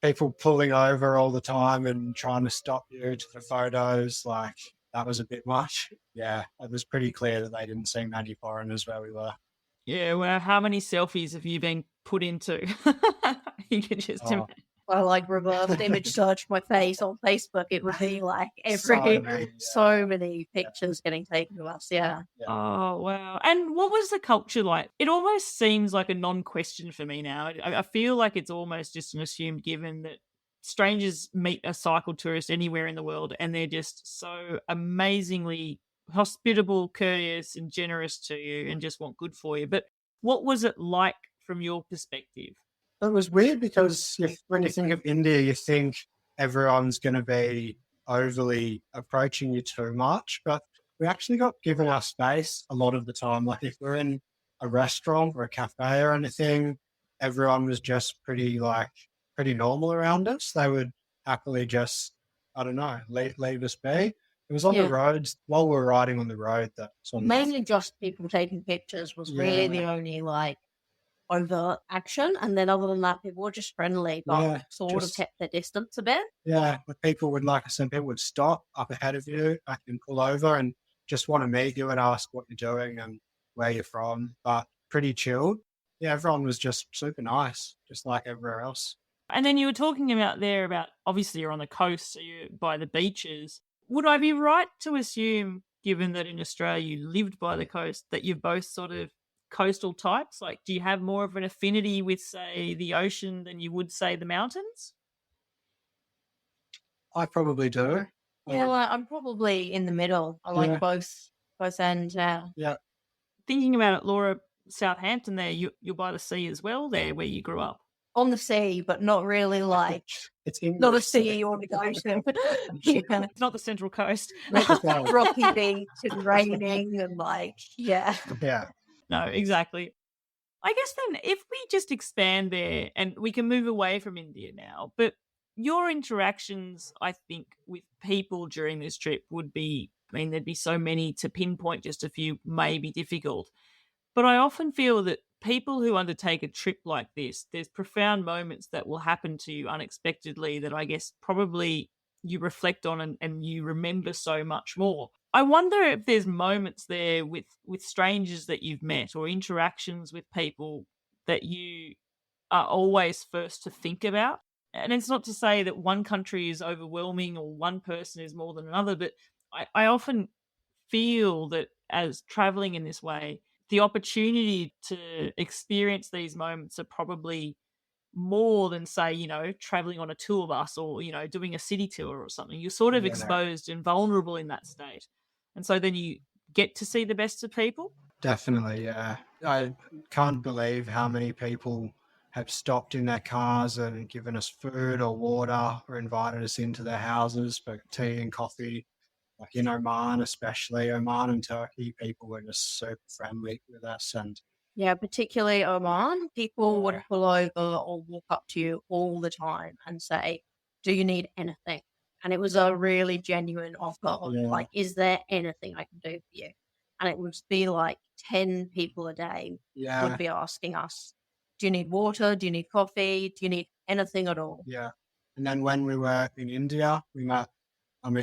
people pulling over all the time and trying to stop you to the photos. Like, that was a bit much. Yeah, it was pretty clear that they didn't see many foreigners where we were. Yeah, well, how many selfies have you been put into? You can just imagine. I reverse image search my face on Facebook. It would be like so many pictures getting taken of us. Yeah. Oh, wow. And what was the culture like? It almost seems like a non-question for me now. I feel like it's almost just an assumed given that strangers meet a cycle tourist anywhere in the world and they're just so amazingly hospitable, courteous and generous to you and just want good for you. But what was it like from your perspective? It was weird because when you think of India, you think everyone's going to be overly approaching you too much, but we actually got given our space a lot of the time. Like if we're in a restaurant or a cafe or anything, everyone was just pretty normal around us. They would happily just, I don't know, leave us be. It was on the roads while we were riding on the road that mainly just people taking pictures was really the only overt action, and then other than that, people were just friendly, but sort of kept their distance a bit. Yeah, but people would, like I said, people would stop up ahead of you and pull over and just want to meet you and ask what you're doing and where you're from, but pretty chilled. Yeah, everyone was just super nice, just like everywhere else. And then you were talking about obviously you're on the coast, so you're by the beaches. Would I be right to assume, given that in Australia you lived by the coast, that you're both sort of coastal types? Like, do you have more of an affinity with, say, the ocean than you would, say, the mountains? I probably do. Yeah, I'm probably in the middle. I like both ends, yeah. Thinking about it, Laura, Southampton there, you're by the sea as well there where you grew up. On the sea, but not really it's not a sea you want to go to. It's not the Central Coast. Rocky beach and raining and Yeah. No, exactly. I guess then if we just expand there and we can move away from India now, but your interactions, I think, with people during this trip would be, there'd be so many to pinpoint, just a few may be difficult. But I often feel that people who undertake a trip like this, there's profound moments that will happen to you unexpectedly that I guess probably you reflect on and you remember so much more. I wonder if there's moments there with strangers that you've met or interactions with people that you are always first to think about. And it's not to say that one country is overwhelming or one person is more than another, but I often feel that as traveling in this way, the opportunity to experience these moments are probably more than, say, traveling on a tour bus or, doing a city tour or something. You're sort of exposed and vulnerable in that state. And so then you get to see the best of people. Definitely, yeah. I can't believe how many people have stopped in their cars and given us food or water or invited us into their houses for tea and coffee. Like in Oman, especially Oman and Turkey, people were just super friendly with us. And yeah, particularly Oman, people would pull over or walk up to you all the time and say, do you need anything? And it was a really genuine offer. Like, is there anything I can do for you? And it would be 10 people a day would be asking us, do you need water? Do you need coffee? Do you need anything at all. Yeah. And then when we were in India, we met,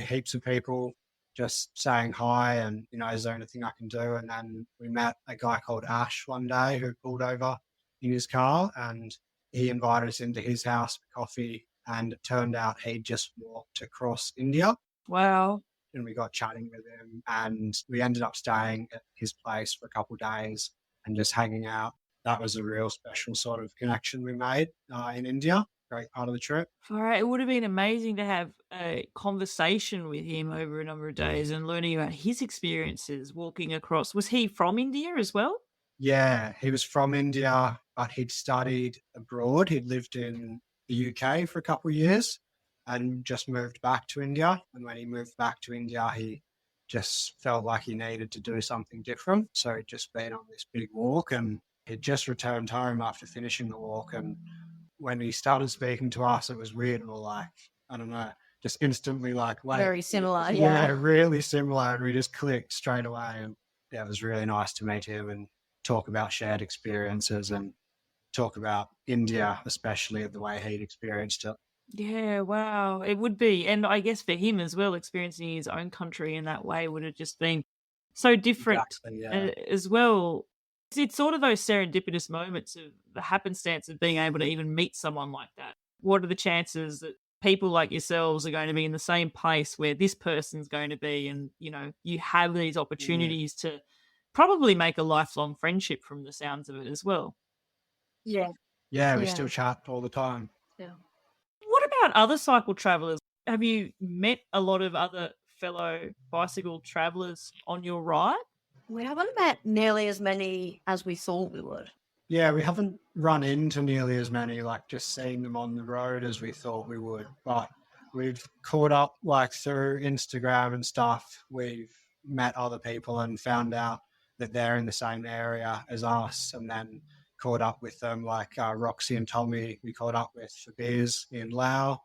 heaps of people just saying hi and, is there anything I can do? And then we met a guy called Ash one day who pulled over in his car and he invited us into his house for coffee. And it turned out he'd just walked across India. Wow. And we got chatting with him and we ended up staying at his place for a couple of days and just hanging out. That was a real special sort of connection we made in India. Great part of the trip. All right. It would have been amazing to have a conversation with him over a number of days and learning about his experiences walking across. Was he from India as well? Yeah, he was from India, but he'd studied abroad. He'd lived in the UK for a couple of years and just moved back to India. And when he moved back to India, he just felt like he needed to do something different. So he'd just been on this big walk and he'd just returned home after finishing the walk. And when he started speaking to us, it was weird. We were like, I don't know, just instantly like, wait. Very similar. Yeah, really similar. And we just clicked straight away. And yeah, it was really nice to meet him and talk about shared experiences and talk about India, especially the way he'd experienced it. Yeah, wow. It would be. And I guess for him as well, experiencing his own country in that way would have just been so different as well. It's sort of those serendipitous moments of the happenstance of being able to even meet someone like that. What are the chances that people like yourselves are going to be in the same place where this person's going to be? And, you have these opportunities to probably make a lifelong friendship from the sounds of it as well. Yeah. Yeah, we still chat all the time. Yeah. What about other cycle travelers? Have you met a lot of other fellow bicycle travelers on your ride? We haven't met nearly as many as we thought we would. Yeah, we haven't run into nearly as many, like just seeing them on the road as we thought we would. But we've caught up like through Instagram and stuff. We've met other people and found out that they're in the same area as us and then caught up with them like Roxy and Tommy we caught up with for beers in Laos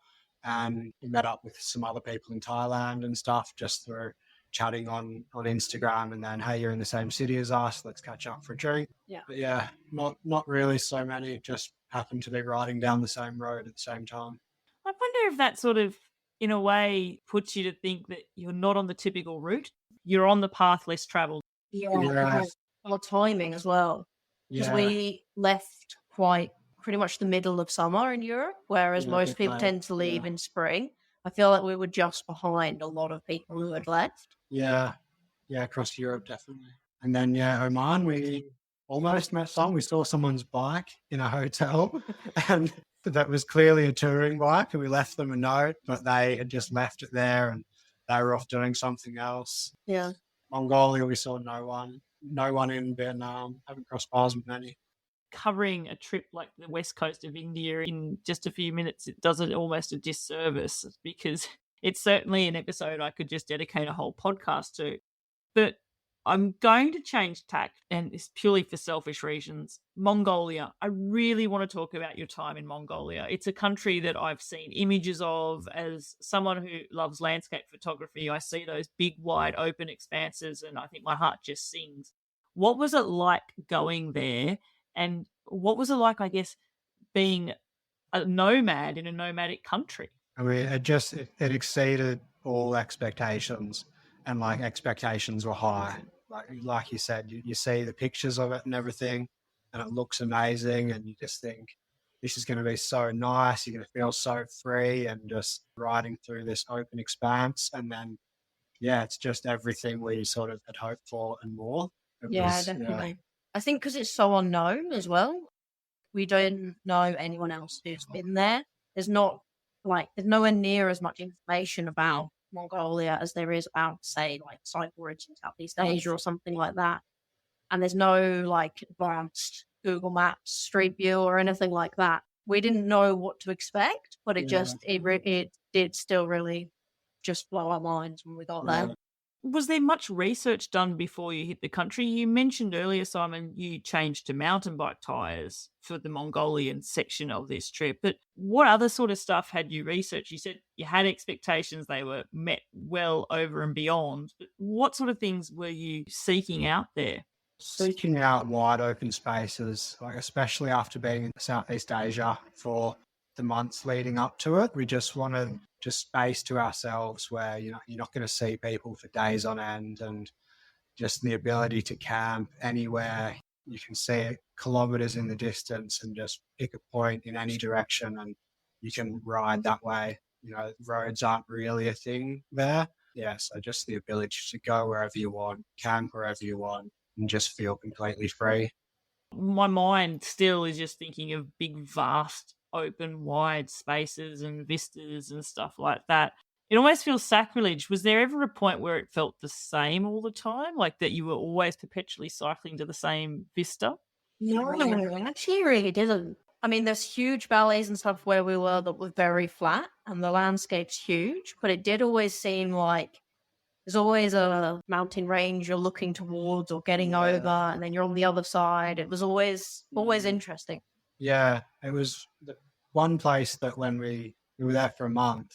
and we met up with some other people in Thailand and stuff just through chatting on Instagram and then, hey, you're in the same city as us, let's catch up for a drink. Yeah. But yeah, not really so many, just happen to be riding down the same road at the same time. I wonder if that sort of, in a way, puts you to think that you're not on the typical route. You're on the path less travelled. Yeah. Our timing as well. Because we left pretty much the middle of summer in Europe, whereas most people tend to leave in spring. I feel like we were just behind a lot of people who had left. Yeah, across Europe, definitely. And then, Oman, we almost met some. We saw someone's bike in a hotel, and that was clearly a touring bike, and we left them a note, but they had just left it there, and they were off doing something else. Yeah. Mongolia, we saw no one in Vietnam. Haven't crossed paths with many. Covering a trip like the west coast of India in just a few minutes, it does it almost a disservice because it's certainly an episode I could just dedicate a whole podcast to. But I'm going to change tack, and it's purely for selfish reasons. Mongolia. I really want to talk about your time in Mongolia. It's a country that I've seen images of. As someone who loves landscape photography, I see those big, wide open expanses, and I think my heart just sings. What was it like going there? And what was it like, I guess, being a nomad in a nomadic country? I mean, it exceeded all expectations, and like expectations were high. Like you said, you see the pictures of it and everything, and it looks amazing, and you just think this is going to be so nice. You're going to feel so free and just riding through this open expanse, and then it's just everything we sort of had hoped for and more. Definitely. Yeah. I think because it's so unknown as well. We don't know anyone else who's been there. There's nowhere near as much information about Mongolia as there is about, say, like cycle routes in Southeast Asia or something like that. And there's no like advanced Google Maps, Street View or anything like that. We didn't know what to expect, but it did still really just blow our minds when we got there. Was there much research done before you hit the country? You mentioned earlier, Simon, you changed to mountain bike tyres for the Mongolian section of this trip. But what other sort of stuff had you researched? You said you had expectations, they were met well over and beyond. But what sort of things were you seeking out there? Seeking out wide open spaces, like especially after being in Southeast Asia for the months leading up to it. We just wanted just space to ourselves where, you know, you're not going to see people for days on end, and just the ability to camp anywhere. You can see it kilometers in the distance and just pick a point in any direction and you can ride that way. You know, roads aren't really a thing there. Yeah, so just the ability to go wherever you want, camp wherever you want, and just feel completely free. My mind still is just thinking of big, vast, open, wide spaces and vistas and stuff like that. It almost feels sacrilege. Was there ever a point where it felt the same all the time? Like that you were always perpetually cycling to the same vista? No, actually, it really didn't. I mean, there's huge valleys and stuff where we were that were very flat and the landscape's huge, but it did always seem like there's always a mountain range you're looking towards or getting over, and then you're on the other side. It was always interesting. Yeah, it was the one place that when we were there for a month,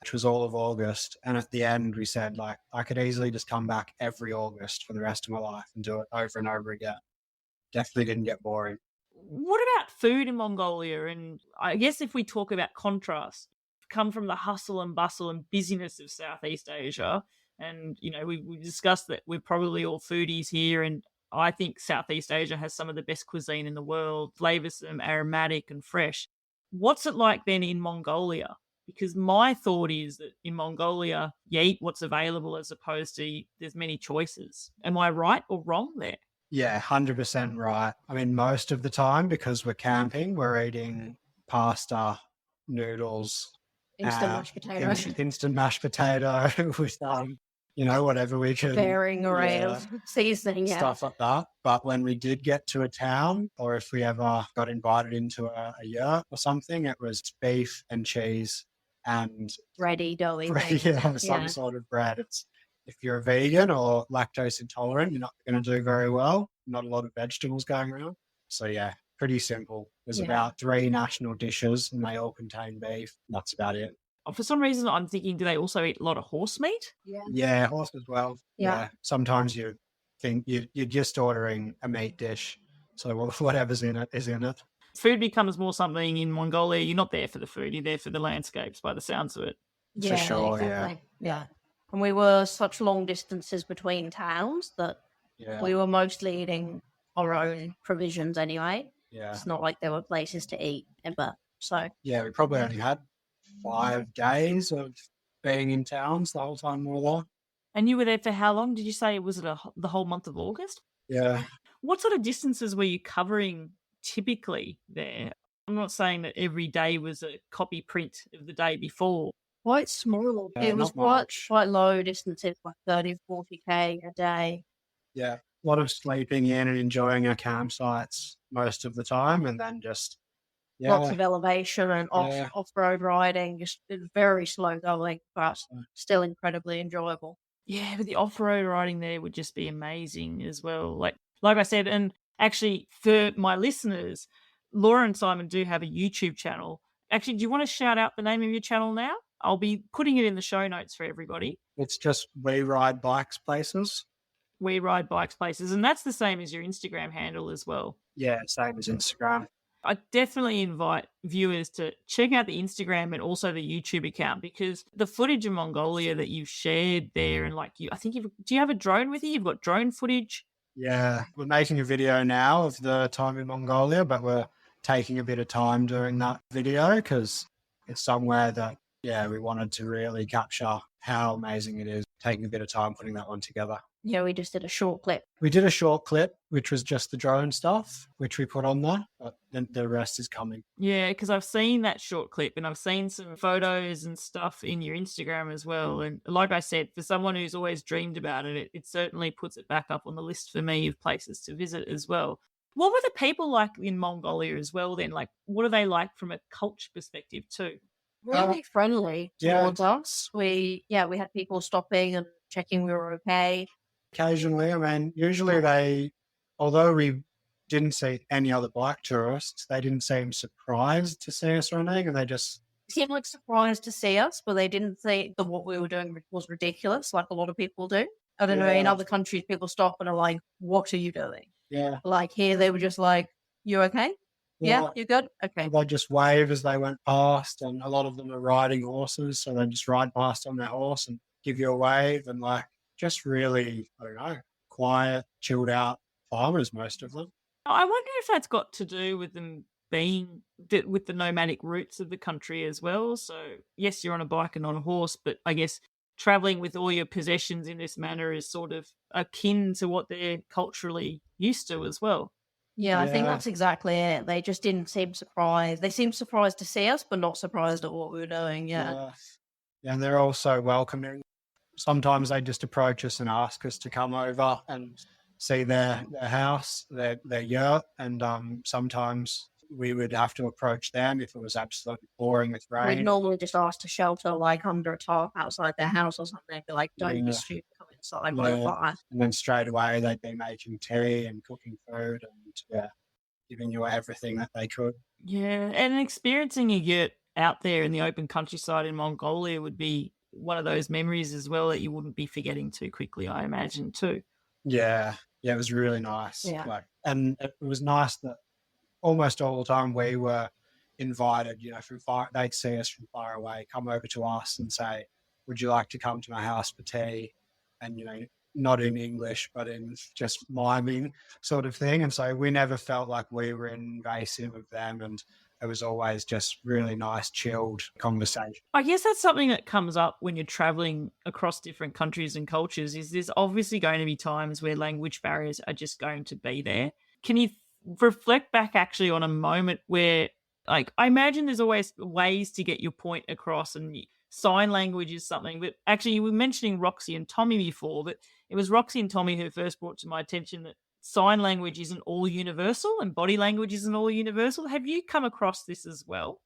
which was all of August, and at the end we said, like, I could easily just come back every August for the rest of my life and do it over and over again. Definitely didn't get boring. What about food in Mongolia? And I guess if we talk about contrast, come from the hustle and bustle and busyness of Southeast Asia, and you know we discussed that we're probably all foodies here, and I think Southeast Asia has some of the best cuisine in the world, flavoursome, aromatic and fresh. What's it like then in Mongolia? Because my thought is that in Mongolia, you eat what's available as opposed to there's many choices. Am I right or wrong there? Yeah, 100% right. I mean, most of the time, because we're camping, we're eating pasta, noodles, Instant mashed potato. instant mashed potato with, you know, whatever we could. Varying array of seasoning, stuff like that. But when we did get to a town, or if we ever got invited into a yurt or something, it was beef and cheese and ready doughy. some sort of bread. It's, if you're a vegan or lactose intolerant, you're not going to do very well. Not a lot of vegetables going around. So yeah, pretty simple. There's about 3 national dishes and they all contain beef. That's about it. For some reason, I'm thinking, do they also eat a lot of horse meat? Yeah, horse as well. Yeah. Sometimes you think you're just ordering a meat dish. So whatever's in it is in it. Food becomes more something in Mongolia. You're not there for the food. You're there for the landscapes by the sounds of it. For sure, exactly. Yeah. And we were such long distances between towns that we were mostly eating our own provisions anyway. Yeah. It's not like there were places to eat ever. So yeah, we probably only had 5 days of being in towns the whole time we were there. And you were there for how long? Did you say was it the whole month of August? Yeah. What sort of distances were you covering typically there? I'm not saying that every day was a copy print of the day before. Quite small. It was quite low distances, like 30, 40K a day. Yeah. A lot of sleeping in and enjoying our campsites most of the time, and then just lots of elevation and off-road riding, just very slow going, but still incredibly enjoyable. Yeah, but the off-road riding there would just be amazing as well. Like I said, and actually for my listeners, Laura and Simon do have a YouTube channel. Actually, do you want to shout out the name of your channel now? I'll be putting it in the show notes for everybody. It's just We Ride Bikes Places. We Ride Bikes Places. And that's the same as your Instagram handle as well. Yeah, same as Instagram. I definitely invite viewers to check out the Instagram and also the YouTube account, because the footage of Mongolia that you've shared there, and I think do you have a drone with you? You've got drone footage? Yeah, we're making a video now of the time in Mongolia, but we're taking a bit of time doing that video because it's somewhere that, we wanted to really capture how amazing it is, taking a bit of time putting that one together. Yeah, we just did a short clip. We did a short clip, which was just the drone stuff, which we put on there, but then the rest is coming. Yeah, because I've seen that short clip and I've seen some photos and stuff in your Instagram as well. And like I said, for someone who's always dreamed about it, it certainly puts it back up on the list for me of places to visit as well. What were the people like in Mongolia as well then? Like, what are they like from a culture perspective too? Really friendly towards us. We had people stopping and checking we were okay. Occasionally, I mean, usually although we didn't see any other bike tourists, they didn't seem surprised to see us running, and they just seemed like surprised to see us, but they didn't think that what we were doing was ridiculous, like a lot of people do. I don't know, in other countries, people stop and are like, what are you doing? Yeah. Like here, they were just like, you okay? Yeah, you're good? Okay. They just wave as they went past, and a lot of them are riding horses, so they just ride past on their horse and give you a wave, and like just really, I don't know, quiet, chilled out farmers, most of them. I wonder if that's got to do with them being with the nomadic roots of the country as well. So, yes, you're on a bike and on a horse, but I guess traveling with all your possessions in this manner is sort of akin to what they're culturally used to as well. Yeah, I think Yeah. that's exactly it. They just didn't seem surprised. They seemed surprised to see us, but not surprised at what we were doing. Yeah. Yeah, and they're also welcoming. Sometimes they just approach us and ask us to come over and see their house, their yurt, and sometimes we would have to approach them if it was absolutely pouring with We'd rain. normally just ask to shelter like under a tarp outside their house or something. Be like, don't be Yeah. stupid, come inside. We're Yeah. fine. And then straight away they'd be making tea and cooking food and giving you everything that they could. Yeah, and experiencing a yurt out there in the open countryside in Mongolia would be one of those memories as well that you wouldn't be forgetting too quickly, I imagine, too. Yeah, it was really nice. Yeah. And it was nice that almost all the time we were invited, from far. They'd see us from far away, come over to us and say, "Would you like to come to my house for tea?" And not in English, but in just miming sort of thing. And so we never felt like we were invasive of them, and it was always just really nice, chilled conversation. I guess that's something that comes up when you're traveling across different countries and cultures is there's obviously going to be times where language barriers are just going to be there. Can you reflect back actually on a moment where, like, I imagine there's always ways to get your point across, and sign language is something, but actually you were mentioning Roxy and Tommy before, but it was Roxy and Tommy who first brought to my attention that sign language isn't all universal and body language isn't all universal. Have you come across this as well?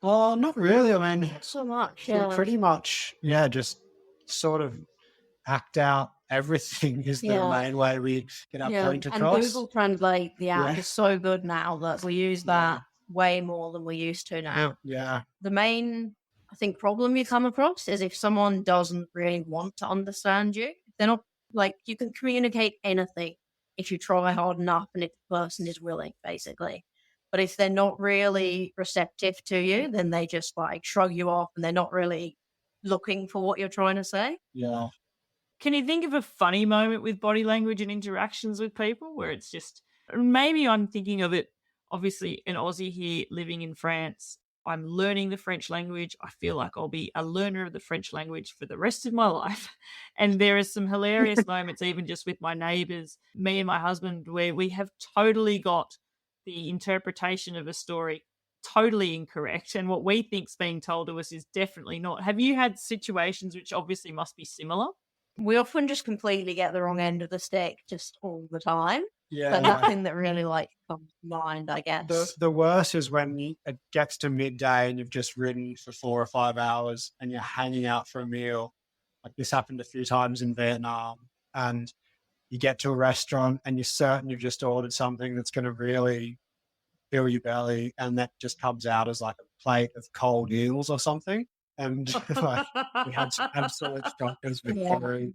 Well, not really. I mean, So much. we Yeah. pretty much, just sort of act out everything is the Yeah. main way we get our point And across. Google Translate, the app Yeah. is so good now that we use that way more than we used to now. Yeah. The main, I think, problem you come across is if someone doesn't really want to understand you, they're not like, you can communicate anything if you try hard enough and if the person is willing, basically. But if they're not really receptive to you, then they just like shrug you off and they're not really looking for what you're trying to say. Yeah. Can you think of a funny moment with body language and interactions with people where it's just, maybe I'm thinking of it, obviously an Aussie here living in France. I'm learning the French language. I feel like I'll be a learner of the French language for the rest of my life. And there are some hilarious moments, even just with my neighbors, me and my husband, where we have totally got the interpretation of a story totally incorrect. And what we think's being told to us is definitely not. Have you had situations which obviously must be similar? We often just completely get the wrong end of the stick just all the time. Yeah. But nothing that really like comes to mind, I guess. The worst is when it gets to midday and you've just ridden for 4 or 5 hours and you're hanging out for a meal. Like this happened a few times in Vietnam, and you get to a restaurant and you're certain you've just ordered something that's going to really fill your belly, and that just comes out as like a plate of cold eels or something. And like, we had some absolute shockers with curry.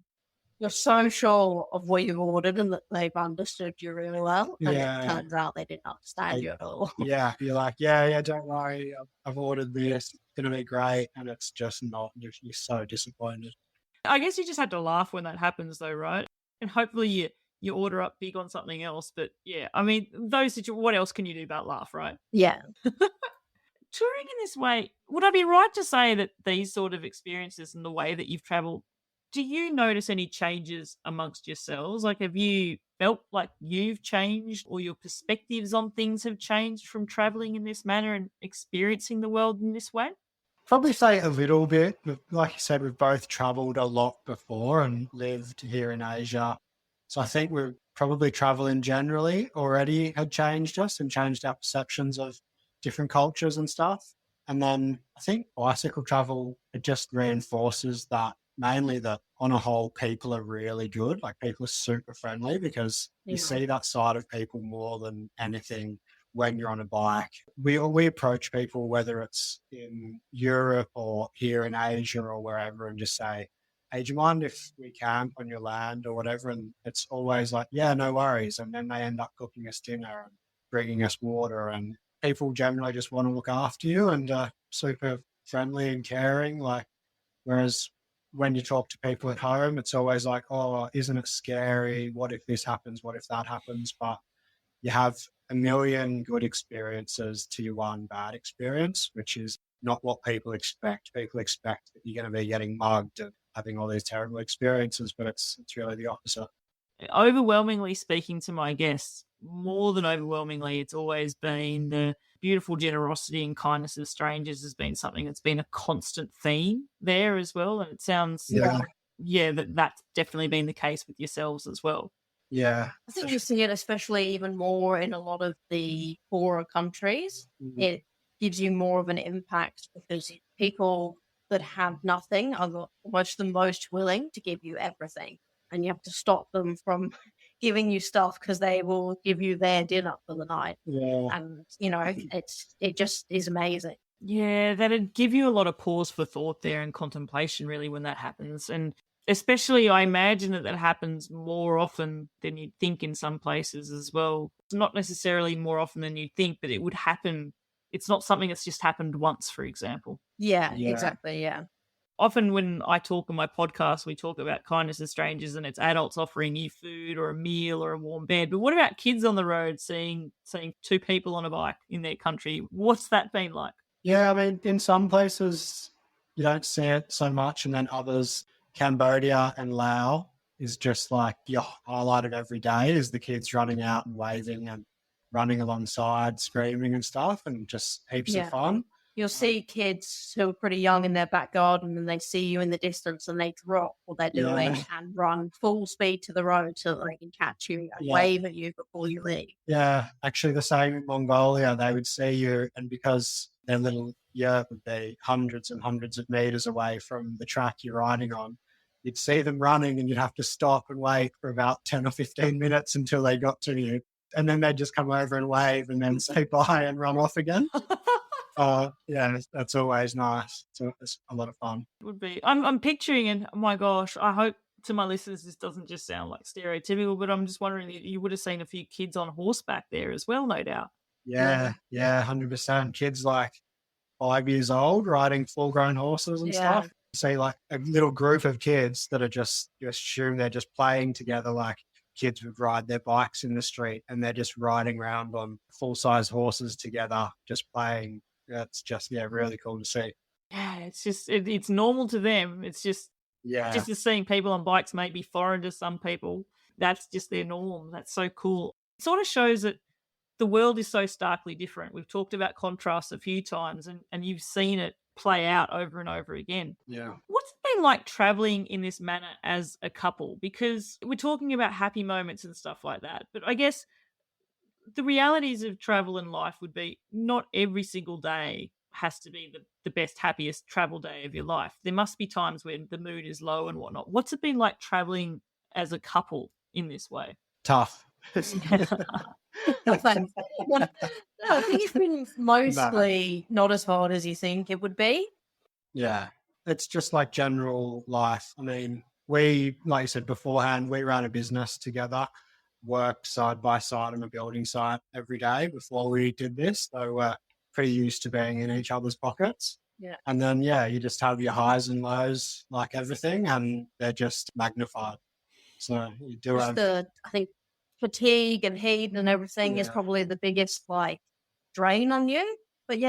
You're so sure of what you've ordered and that they've understood you really well. And Yeah. it turns out they didn't understand you at all. Yeah, you're like, yeah, don't worry, I've ordered this, it's going to be great. And it's just not, you're so disappointed. I guess you just had to laugh when that happens though, right? And hopefully you order up big on something else. But yeah, I mean, what else can you do but laugh, right? Yeah. Touring in this way, would I be right to say that these sort of experiences and the way that you've traveled, do you notice any changes amongst yourselves? Like, have you felt like you've changed or your perspectives on things have changed from traveling in this manner and experiencing the world in this way? Probably say a little bit, but like you said, we've both traveled a lot before and lived here in Asia. So I think we're probably traveling generally already had changed us and changed our perceptions of different cultures and stuff. And then I think bicycle travel, it just reinforces that, mainly that on a whole, people are really good. Like people are super friendly because you see that side of people more than anything when you're on a bike. We approach people, whether it's in Europe or here in Asia or wherever, and just say, hey, do you mind if we camp on your land or whatever? And it's always like, yeah, no worries. And then they end up cooking us dinner and bringing us water. And people generally just want to look after you and super friendly and caring. Like, whereas when you talk to people at home, it's always like, oh, isn't it scary? What if this happens? What if that happens? But you have a million good experiences to your one bad experience, which is not what people expect. People expect that you're going to be getting mugged and having all these terrible experiences, but it's really the opposite. Overwhelmingly speaking to my guests, more than overwhelmingly, it's always been the beautiful generosity and kindness of strangers has been something that's been a constant theme there as well. And it sounds, that's definitely been the case with yourselves as well. Yeah. I think you see it especially even more in a lot of the poorer countries. Mhm. It gives you more of an impact because people that have nothing are almost the most willing to give you everything. And you have to stop them from giving you stuff because they will give you their dinner for the night. Yeah. And, it just is amazing. Yeah, that'd give you a lot of pause for thought there and contemplation, really, when that happens. And especially, I imagine that happens more often than you'd think in some places as well. Not necessarily more often than you'd think, but it would happen. It's not something that's just happened once, for example. Yeah, exactly, yeah. Often when I talk on my podcast, we talk about kindness of strangers and it's adults offering you food or a meal or a warm bed. But what about kids on the road seeing two people on a bike in their country? What's that been like? Yeah, I mean, in some places you don't see it so much, and then others, Cambodia and Laos, is just like your highlight of every day is the kids running out and waving and running alongside, screaming and stuff, and just heaps of fun. You'll see kids who are pretty young in their back garden and they see you in the distance and they drop what they're doing and run full speed to the road so that they can catch you and wave at you before you leave. Yeah, actually the same in Mongolia. They would see you, and because their little yurt would be hundreds and hundreds of meters away from the track you're riding on, you'd see them running and you'd have to stop and wait for about 10 or 15 minutes until they got to you. And then they'd just come over and wave and then say bye and run off again. That's always nice. So it's a lot of fun. It would be. I'm picturing, and oh my gosh, I hope to my listeners this doesn't just sound like stereotypical, but I'm just wondering, you would have seen a few kids on horseback there as well, no doubt. Yeah, 100%. Kids like 5 years old riding full-grown horses and stuff. See like a little group of kids that are just, you assume they're just playing together, like kids would ride their bikes in the street and they're just riding around on full-size horses together, just playing. That's just, really cool to see. Yeah, it's just, it's normal to them. It's just, just as seeing people on bikes may be foreign to some people. That's just their norm. That's so cool. It sort of shows that the world is so starkly different. We've talked about contrast a few times and you've seen it play out over and over again. Yeah. What's it been like traveling in this manner as a couple? Because we're talking about happy moments and stuff like that, but I guess the realities of travel and life would be not every single day has to be the best, happiest travel day of your life. There must be times when the mood is low and whatnot. What's it been like traveling as a couple in this way? Tough. I think it's been mostly not as hard as you think it would be. Yeah, it's just like general life. I mean, we, like you said beforehand, we ran a business together, worked side by side on a building site every day before we did this. So we're pretty used to being in each other's pockets. Yeah. And then, you just have your highs and lows like everything, and they're just magnified. So you do just have... I think fatigue and heat and everything is probably the biggest drain on you. But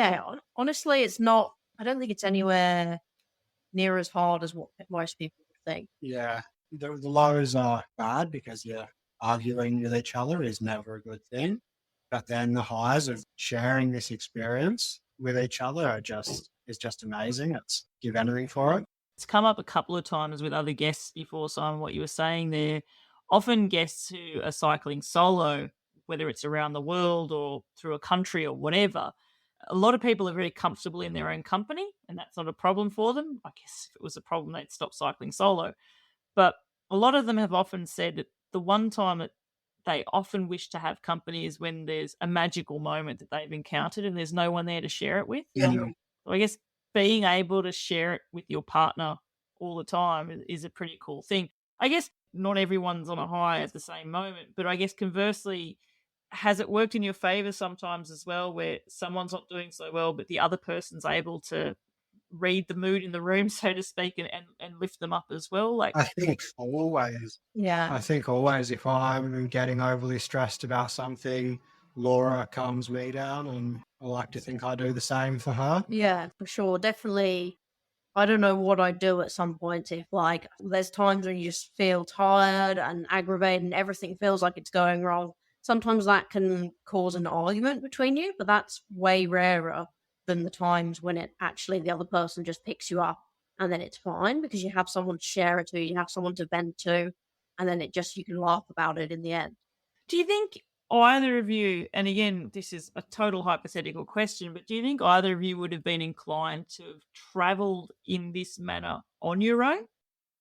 honestly, it's not, I don't think it's anywhere near as hard as what most people would think. Yeah, the lows are bad because arguing with each other is never a good thing. But then the highs of sharing this experience with each other is just amazing. It's give anything for it. It's come up a couple of times with other guests before, Simon, what you were saying there. Often guests who are cycling solo, whether it's around the world or through a country or whatever, a lot of people are very comfortable in their own company, and that's not a problem for them. I guess if it was a problem, they'd stop cycling solo. But a lot of them have often said that the one time that they often wish to have company is when there's a magical moment that they've encountered and there's no one there to share it with. Yeah. So I guess being able to share it with your partner all the time is a pretty cool thing. I guess not everyone's on a high at the same moment, but I guess conversely, has it worked in your favor sometimes as well, where someone's not doing so well, but the other person's able to read the mood in the room, so to speak, and lift them up as well? Like, I think always. Yeah. I think always if I'm getting overly stressed about something, Laura calms me down, and I like to think I do the same for her. Yeah, for sure. Definitely. I don't know what I'd do at some points if, like, there's times when you just feel tired and aggravated and everything feels like it's going wrong. Sometimes that can cause an argument between you, but that's way rarer than the times when it actually the other person just picks you up and then it's fine because you have someone to share it to, you have someone to vent to, and then you can laugh about it in the end. do you think either of you, and again, this is a total hypothetical question, but do you think either of you would have been inclined to have travelled in this manner on your own?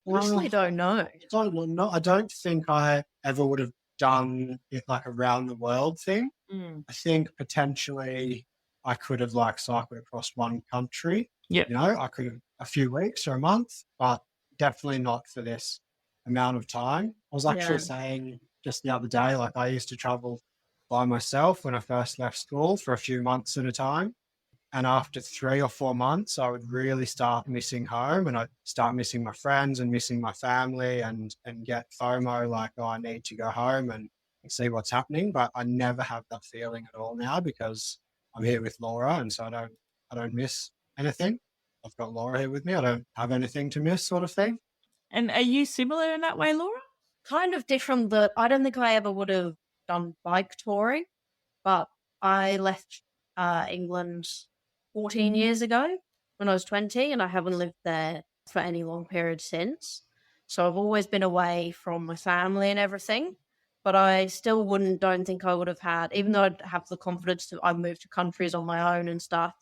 Honestly, don't know. I don't think I ever would have done it like around the world thing. I think potentially I could have like cycled across one country. Yeah. You know, I could have a few weeks or a month, but definitely not for this amount of time. I was actually saying just the other day, like I used to travel by myself when I first left school for a few months at a time. And after 3 or 4 months, I would really start missing home, and I'd start missing my friends and missing my family and get FOMO, like, oh, I need to go home and see what's happening. But I never have that feeling at all now because I'm here with Laura, and so I don't miss anything. I've got Laura here with me. I don't have anything to miss, sort of thing. And are you similar in that way, Laura? Kind of different, but I don't think I ever would have done bike touring, but I left England 14 years ago when I was 20, and I haven't lived there for any long period since. So I've always been away from my family and everything, but I still don't think I would have had, even though I'd have the confidence to, I moved to countries on my own and stuff,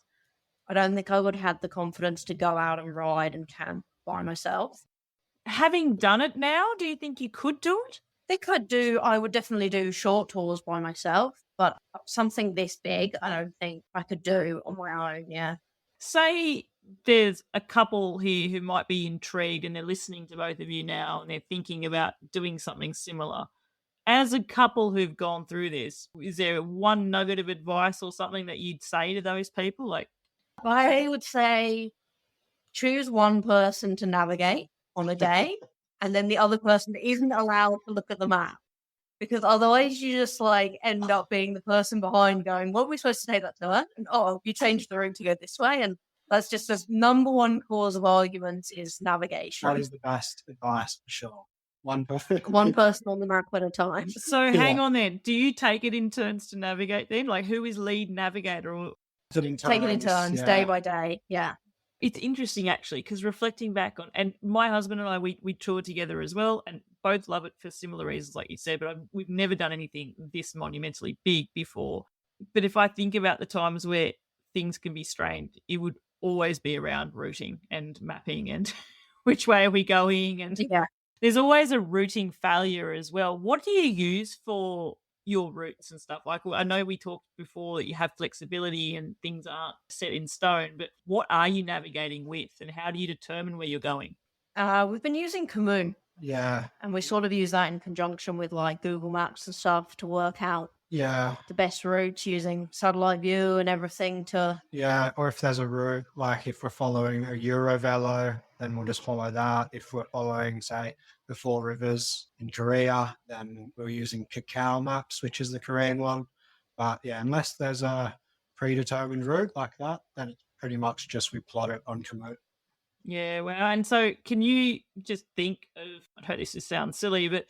I don't think I would have had the confidence to go out and ride and camp by myself. Having done it now, do you think you could do it? I would definitely do short tours by myself, but something this big, I don't think I could do on my own, yeah. Say there's a couple here who might be intrigued and they're listening to both of you now and they're thinking about doing something similar. As a couple who've gone through this, is there one nugget of advice or something that you'd say to those people? Like, I would say choose one person to navigate on a day, and then the other person isn't allowed to look at the map. Because otherwise you just like end up being the person behind going, what are we supposed to take that turn? And you changed the route to go this way. And that's just the number one cause of arguments is navigation. That is the best advice for sure. One person on the map at a time. So hang on then. Do you take it in turns to navigate then? Like who is lead navigator? Or take it in turns, day by day. Yeah. It's interesting actually, because reflecting back on, and my husband and I, we toured together as well, and both love it for similar reasons, like you said, but we've never done anything this monumentally big before. But if I think about the times where things can be strained, it would always be around routing and mapping and which way are we going? And there's always a routing failure as well. What do you use for your routes and stuff? Like, I know we talked before that you have flexibility and things aren't set in stone, but what are you navigating with and how do you determine where you're going? We've been using Komoot. Yeah. And we sort of use that in conjunction with like Google Maps and stuff to work out the best routes using satellite view and everything to... Yeah, or if there's a route, like if we're following a Eurovelo, then we'll just follow that. If we're following, say, the Four Rivers in Korea, then we're using Kakao Maps, which is the Korean one. But yeah, unless there's a predetermined route like that, then it's pretty much just we plot it on Komoot. Yeah, well, and so can you just think of, I know this sounds silly, but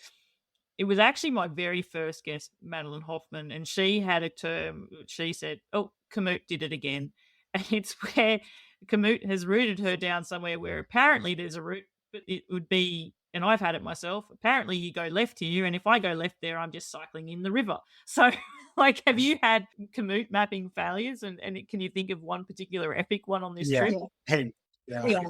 it was actually my very first guest, Madeline Hoffman, and she had a term, she said, Komoot did it again. And it's where Komoot has routed her down somewhere where apparently there's a route, but it would be, and I've had it myself, apparently you go left here, and if I go left there, I'm just cycling in the river. So, like, have you had Komoot mapping failures, and can you think of one particular epic one on this trip? Yeah,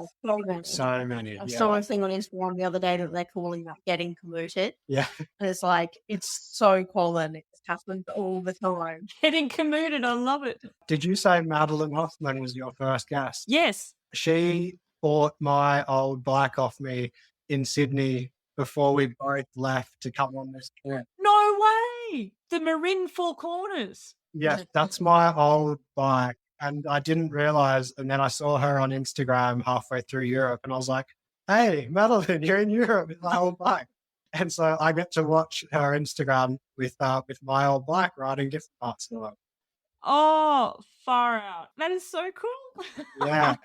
so many. I saw a thing on Instagram the other day that they're calling that getting commuted. Yeah. And it's like, it's so common. It happens all the time. Getting commuted, I love it. Did you say Madeline Hoffman was your first guest? Yes. She bought my old bike off me in Sydney before we both left to come on this trip. No way. way. The Marin Four Corners. Yeah, that's my old bike. And I didn't realize. And then I saw her on Instagram halfway through Europe. And I was like, hey, Madeline, you're in Europe with my old bike. And so I get to watch her Instagram with my old bike riding different parts of the world. Oh, far out. That is so cool. Yeah,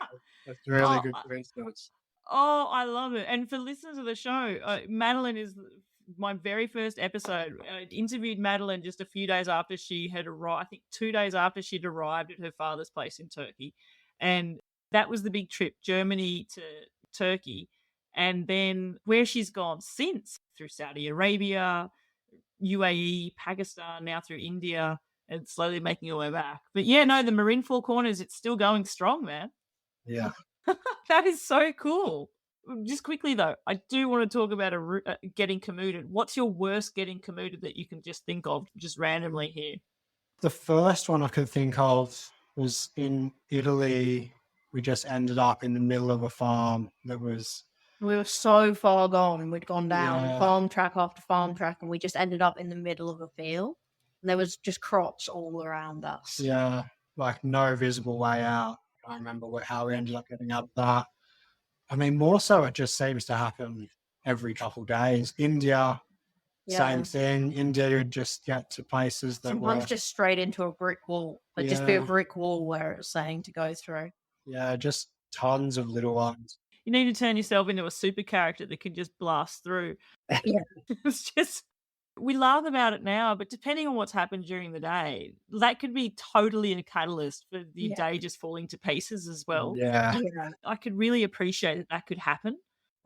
that's a really Oh, good coincidence. Oh, I love it. And for listeners of the show, Madeline is my very first episode. I interviewed Madeline just a few days after she had arrived, I think 2 days after she'd arrived at her father's place in Turkey. And that was the big trip, Germany to Turkey. And then where she's gone since, through Saudi Arabia, UAE, Pakistan, now through India, and slowly making her way back. But yeah, no, the Marin Four Corners, it's still going strong, man. Yeah. That is so cool. Just quickly though, I do want to talk about getting commuted. What's your worst getting commuted that you can just think of just randomly here? The first one I could think of was in Italy. We just ended up in the middle of a farm that was... We were so far gone. We'd gone down farm track after farm track, and we just ended up in the middle of a field. And there was just crops all around us. Yeah, like no visible way out. I remember how we ended up getting out of that. I mean, more so it just seems to happen every couple of days. India, same thing. India, you'd just get to places that sometimes just straight into a brick wall. Like just be a brick wall where it's saying to go through. Yeah, just tons of little ones. You need to turn yourself into a super character that can just blast through. Yeah. It's just, we laugh about it now, but depending on what's happened during the day, that could be totally a catalyst for the day just falling to pieces as well. Yeah. I could really appreciate that could happen.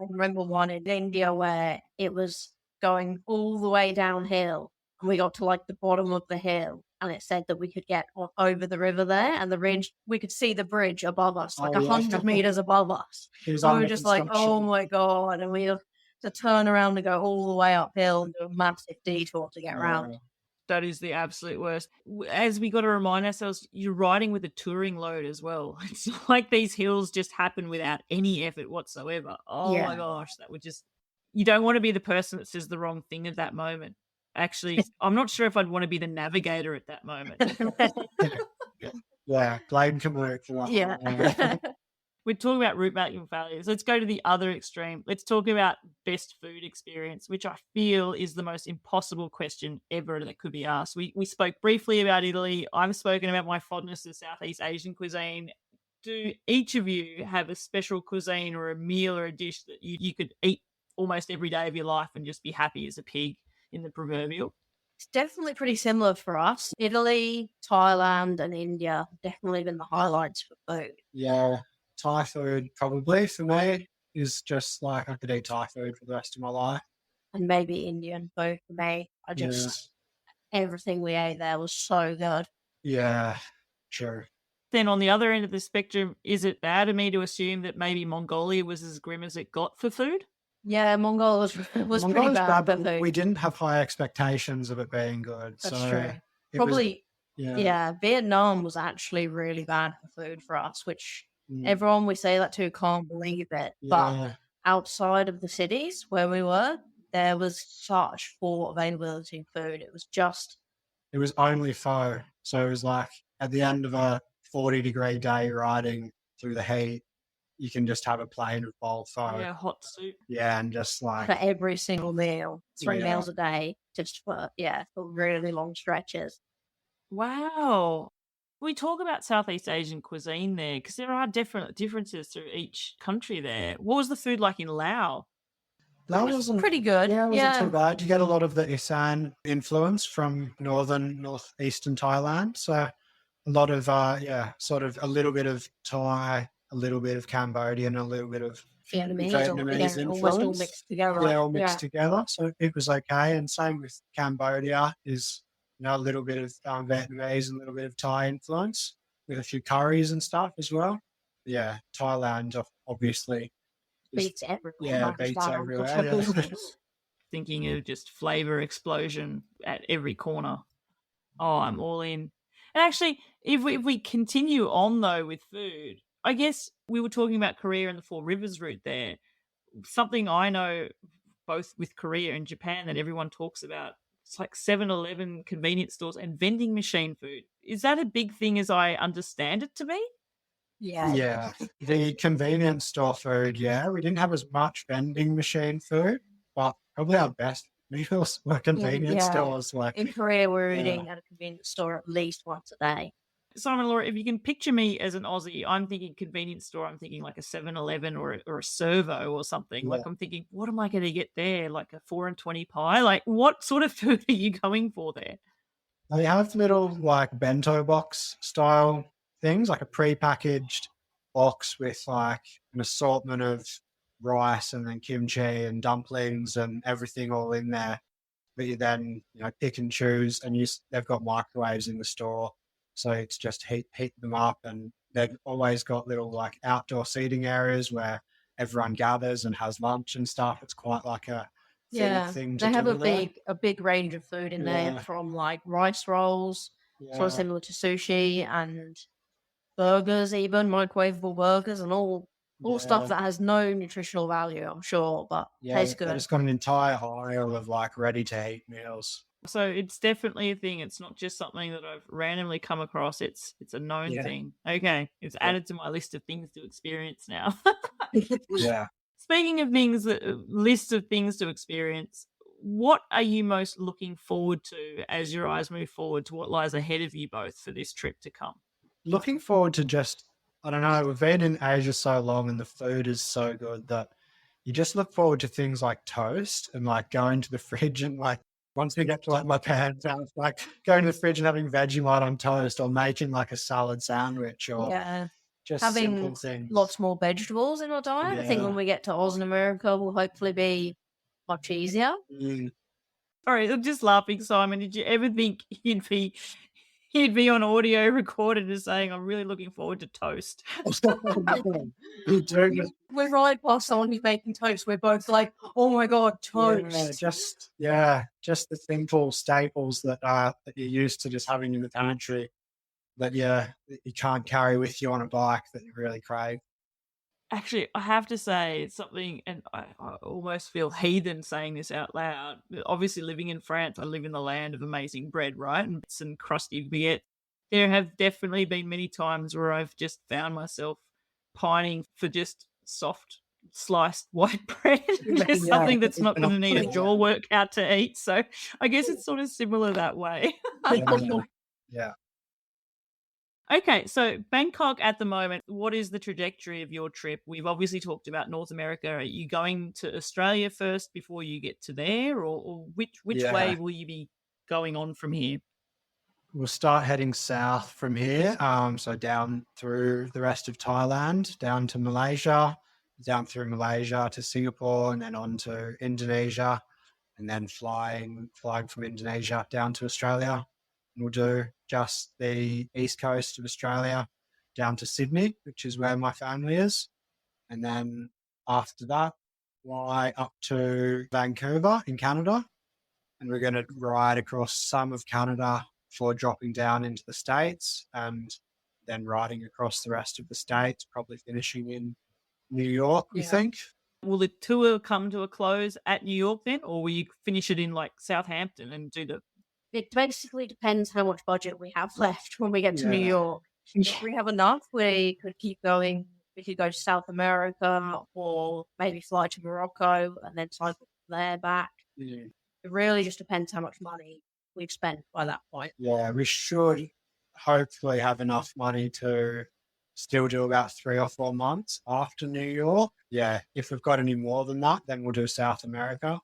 I remember one in India where it was going all the way downhill, and we got to like the bottom of the hill, and it said that we could get over the river there, and the ridge, we could see the bridge above us, like 100 meters above us. So we were just like, oh my God. And we had to turn around and go all the way uphill and do a massive detour to get around. That is the absolute worst. As we got to remind ourselves, you're riding with a touring load as well. It's not like these hills just happen without any effort whatsoever. Oh my gosh, that would just... You don't want to be the person that says the wrong thing at that moment. Actually, I'm not sure if I'd want to be the navigator at that moment. Yeah, blame can work. Yeah. We're talking about route mapping failures. Let's go to the other extreme. Let's talk about best food experience, which I feel is the most impossible question ever that could be asked. We spoke briefly about Italy. I've spoken about my fondness of Southeast Asian cuisine. Do each of you have a special cuisine or a meal or a dish that you could eat almost every day of your life and just be happy as a pig in the proverbial? It's definitely pretty similar for us. Italy, Thailand, and India have definitely been the highlights for food. Yeah, Thai food probably for me is just like I could eat Thai food for the rest of my life. And maybe Indian food for me. Everything we ate there was so good. Yeah, sure. Then on the other end of the spectrum, is it bad of me to assume that maybe Mongolia was as grim as it got for food? Yeah, Mongolia was pretty bad, but we didn't have high expectations of it being good. That's so true. Probably, Vietnam was actually really bad for food for us, which everyone we say that to can't believe it. But outside of the cities where we were, there was such poor availability of food. It was only pho. So it was like at the end of a 40-degree day riding through the heat, you can just have a plate of bowl pho. Yeah, hot soup. Yeah, and just like... for every single meal, 3 meals a day, just for really long stretches. Wow. We talk about Southeast Asian cuisine there because there are differences through each country there. What was the food like in Laos? That wasn't pretty good. Yeah, it wasn't too bad. You get a lot of the Isan influence from northeastern Thailand. So a lot of, sort of a little bit of Thai, a little bit of Cambodian, a little bit of Vietnamese influence. Almost all mixed together. Yeah, all mixed together. So it was okay. And same with Cambodia is, a little bit of Vietnamese and a little bit of Thai influence with a few curries and stuff as well. Yeah, Thailand obviously beats everywhere. Yeah, beats everywhere. Thinking of just flavour explosion at every corner. Oh, I'm all in. And actually, if we continue on, though, with food, I guess we were talking about Korea and the Four Rivers route there. Something I know both with Korea and Japan that everyone talks about it's like 7-Eleven convenience stores and vending machine food. Is that a big thing as I understand it to be? Yeah, the convenience store food, yeah. We didn't have as much vending machine food, but probably our best meals were convenience Yeah. stores. In Korea, we're Yeah. eating at a convenience store at least once a day. Simon and Laura, if you can picture me as an Aussie, I'm thinking convenience store. I'm thinking like a 7-Eleven or a Servo or something. Like Yeah. I'm thinking, what am I going to get there? Like a 4 and 20 pie? Like what sort of food are you going for there? They have little like bento box style things, like a pre-packaged box with like an assortment of rice and then kimchi and dumplings and everything all in there. But you then, pick and choose, and they've got microwaves in the store, so it's just heat them up, and they've always got little like outdoor seating areas where everyone gathers and has lunch and stuff. It's quite like a thing to they have do there. a big range of food in there, Yeah. from like rice rolls, sort of Yeah. similar to sushi, and burgers, even microwavable burgers, and all stuff Yeah. that has no nutritional value, I'm sure, but Yeah, tastes they good. just got an entire aisle of like ready to eat meals. So it's definitely a thing. It's not just something that I've randomly come across. It's a known Yeah. thing. Okay, it's added to my list of things to experience now. Yeah. Speaking of things, list of things to experience, what are you most looking forward to as your eyes move forward to what lies ahead of you both for this trip to come? Looking forward to I don't know, we've been in Asia so long and the food is so good that you just look forward to things like toast and like going to the fridge and like once we get to like my parents' house, like going to the fridge and having Vegemite on toast or making like a salad sandwich or just simple Having things. lots more vegetables in our diet. I think when we get to Oz and America, will hopefully be much easier. Sorry, I'm just laughing, Simon. Did you ever think you'd be on audio recorded as saying, I'm really looking forward to toast? We're right past someone who's making toast. We're both like, oh my God, toast. Just the simple staples that you're used to just having in the country that you can't carry with you on a bike that you really crave. Actually, I have to say it's something, and I almost feel heathen saying this out loud. Obviously, living in France, I live in the land of amazing bread, right? And bits and crusty baguette. There have definitely been many times where I've just found myself pining for just soft sliced white bread, just something that's not going to need a jaw workout to eat. So I guess it's sort of similar that way. Yeah. Okay, so Bangkok at the moment, what is the trajectory of your trip? We've obviously talked about North America. Are you going to Australia first before you get to there, or which way will you be going on from here? We'll start heading south from here, so down through the rest of Thailand, down to Malaysia, down through Malaysia to Singapore, and then on to Indonesia, and then flying from Indonesia down to Australia. We'll do just the east coast of Australia down to Sydney, which is where my family is. And then after that, fly up to Vancouver in Canada. And we're going to ride across some of Canada before dropping down into the States and then riding across the rest of the States, probably finishing in New York, we think. Will the tour come to a close at New York then, or will you finish it in like Southampton and do the... It basically depends how much budget we have left when we get to New York. If we have enough, we could keep going. We could go to South America or maybe fly to Morocco and then cycle from there back. It really just depends how much money we've spent by that point. Yeah, we should hopefully have enough money to still do about 3 or 4 months after New York. Yeah, if we've got any more than that, then we'll do South America.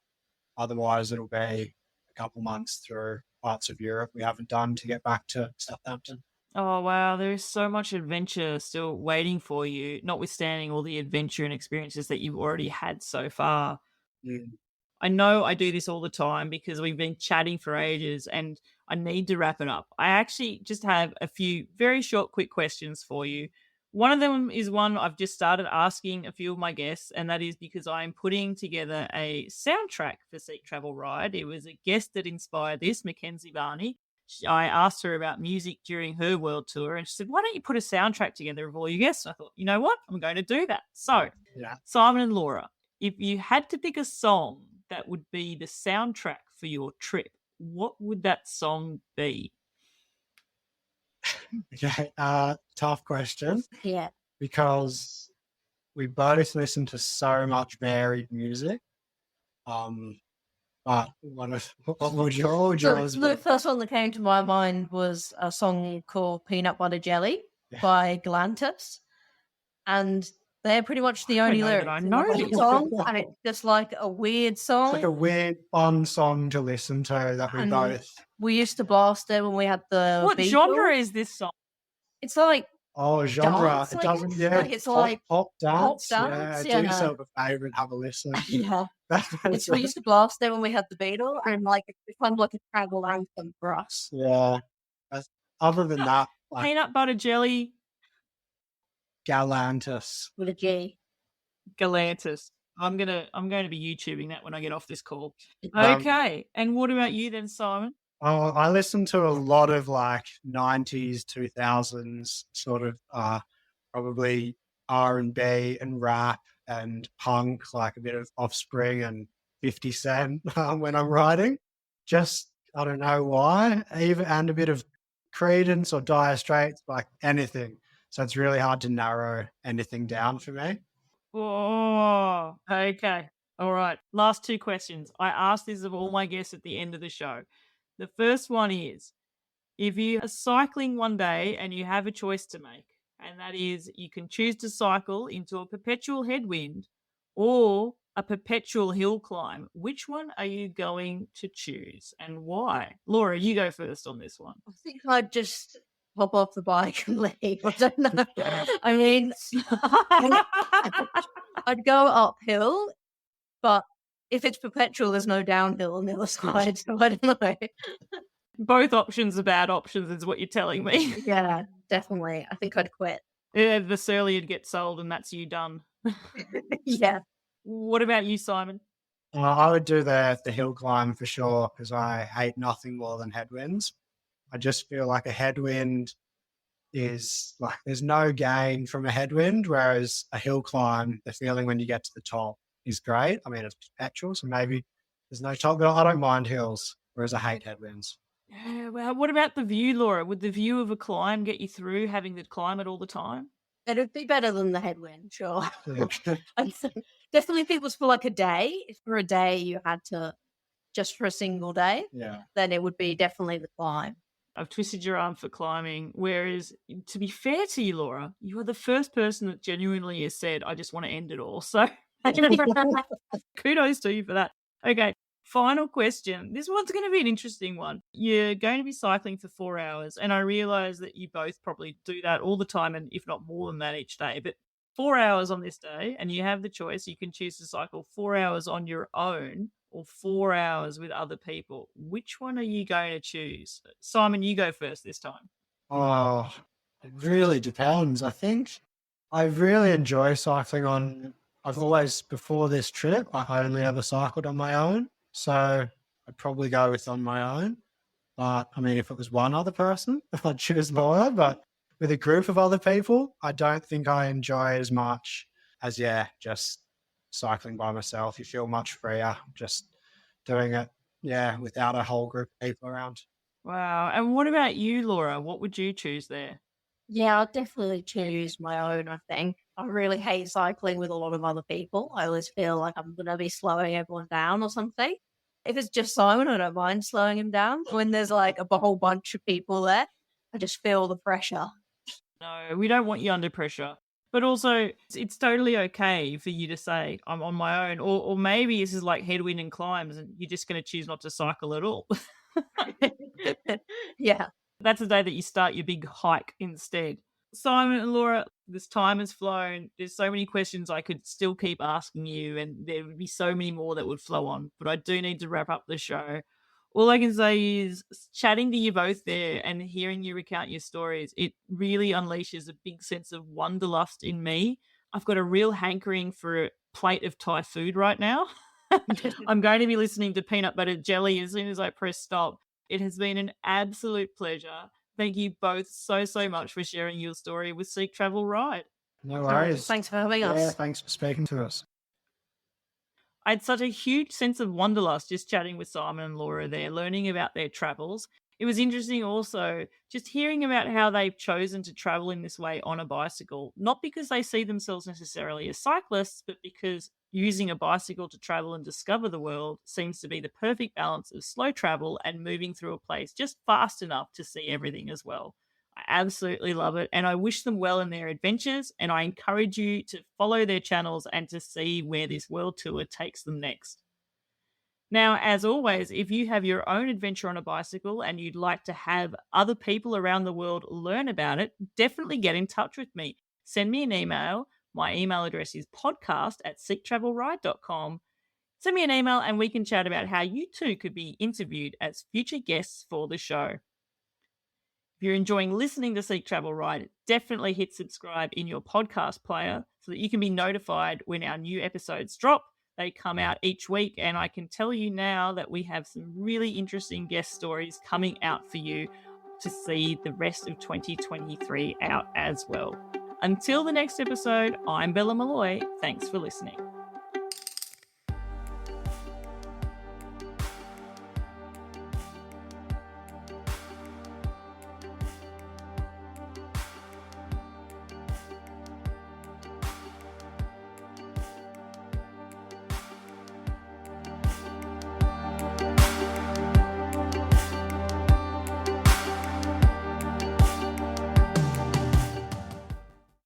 Otherwise, it'll be a couple months through parts of Europe we haven't done to get back to Southampton. Oh, wow. There is so much adventure still waiting for you, notwithstanding all the adventure and experiences that you've already had so far. I know I do this all the time because we've been chatting for ages and I need to wrap it up. I actually just have a few very short, quick questions for you. One of them is one I've just started asking a few of my guests, and that is because I'm putting together a soundtrack for Seek Travel Ride. It was a guest that inspired this, Mackenzie Barney. I asked her about music during her world tour, and she said, why don't you put a soundtrack together of all your guests? And I thought, you know what? I'm going to do that. So, Simon and Laura, if you had to pick a song that would be the soundtrack for your trip, what would that song be? Okay, tough question Yeah. because we both listen to so much varied music. But what would yours The be? first one that came to my mind was a song called Peanut Butter Jelly Yeah. by Galantis. And they're pretty much the I only don't know that lyrics I in the know whole this. song. And it's just like a weird song. It's like a weird, fun song to listen to that we And both. we used to blast it when we had the What Beatles. genre is this song? It's like Oh, genre. dance, It I doesn't, guess. yeah. Like it's like pop dance. dance, Yeah, do yeah. yourself a favourite, have a listen. yeah. We used to blast it when we had the Beatles, and like it became like a travel anthem for us. Yeah. Other than that, like Peanut butter jelly, Galantis. With a G. Galantis. I'm gonna be YouTubing that when I get off this call. Um, Okay. And what about you then, Simon? Oh, I listen to a lot of like 90s, 2000s sort of probably R&B and rap and punk, like a bit of Offspring and 50 Cent when I'm writing. Just, I don't know why, even and a bit of Creedence or Dire Straits, like anything. So it's really hard to narrow anything down for me. Oh, okay. All right. Last two questions. I asked this of all my guests at the end of the show. The first one is, if you are cycling one day and you have a choice to make, and that is you can choose to cycle into a perpetual headwind or a perpetual hill climb, which one are you going to choose and why? Laura, you go first on this one. I think I'd just hop off the bike and leave. I don't know. I mean, I'd go uphill, but if it's perpetual, there's no downhill on the other side. So I don't know. Both options are bad options, is what you're telling me. Yeah, definitely. I think I'd quit. Yeah, the surly would get sold and that's you done. Yeah. What about you, Simon? I would do the hill climb for sure because I hate nothing more than headwinds. I just feel like a headwind is like there's no gain from a headwind, whereas a hill climb, the feeling when you get to the top is great. I mean, it's perpetual, so maybe there's no top, but I don't mind hills, whereas I hate headwinds. Yeah, well, what about the view, Laura? Would the view of a climb get you through having to climb it all the time? It'd be better than the headwind, sure. Definitely think it was for like a day. If for a day you had to just for a single day, Yeah. then it would be definitely the climb. I've twisted your arm for climbing, whereas to be fair to you, Laura, you are the first person that genuinely has said, I just want to end it all. So kudos to you for that. Okay, final question. This one's going to be an interesting one. You're going to be cycling for 4 hours, and I realize that you both probably do that all the time, and if not more than that each day. But 4 hours on this day, and you have the choice. You can choose to cycle 4 hours on your own or 4 hours with other people. Which one are you going to choose? Simon, you go first this time. Oh, it really depends. I think I really enjoy cycling on. I've always, before this trip, I only ever cycled on my own. So I'd probably go with on my own. But I mean, if it was one other person, I'd choose Laura. But with a group of other people, I don't think I enjoy as much as, just cycling by myself. You feel much freer just doing it, without a whole group of people around. Wow. And what about you, Laura? What would you choose there? Yeah, I'll definitely choose my own, I think. I really hate cycling with a lot of other people. I always feel like I'm going to be slowing everyone down or something. If it's just Simon, I don't mind slowing him down. When there's like a whole bunch of people there, I just feel the pressure. No, we don't want you under pressure. But also, it's totally okay for you to say, I'm on my own. Or maybe this is like headwind and climbs and you're just going to choose not to cycle at all. Yeah. That's the day that you start your big hike instead. Simon and Laura, this time has flown. There's so many questions I could still keep asking you, and there would be so many more that would flow on. But I do need to wrap up the show. All I can say is chatting to you both there and hearing you recount your stories, it really unleashes a big sense of wanderlust in me. I've got a real hankering for a plate of Thai food right now. I'm going to be listening to Peanut Butter Jelly as soon as I press stop. It has been an absolute pleasure. Thank you both so much for sharing your story with Seek Travel Ride. No worries. Thanks for having us. Yeah, thanks for speaking to us. I had such a huge sense of wanderlust just chatting with Simon and Laura there, learning about their travels. It was interesting also just hearing about how they've chosen to travel in this way on a bicycle, not because they see themselves necessarily as cyclists, but because using a bicycle to travel and discover the world seems to be the perfect balance of slow travel and moving through a place just fast enough to see everything as well. I absolutely love it, and I wish them well in their adventures, and I encourage you to follow their channels and to see where this world tour takes them next. Now, as always, if you have your own adventure on a bicycle and you'd like to have other people around the world learn about it, definitely get in touch with me. Send me an email. My email address is podcast@seektravelride.com. Send me an email and we can chat about how you too could be interviewed as future guests for the show. If you're enjoying listening to Seek Travel Ride, definitely hit subscribe in your podcast player so that you can be notified when our new episodes drop. They come out each week, and I can tell you now that we have some really interesting guest stories coming out for you to see the rest of 2023 out as well. Until the next episode, I'm Bella Malloy. Thanks for listening.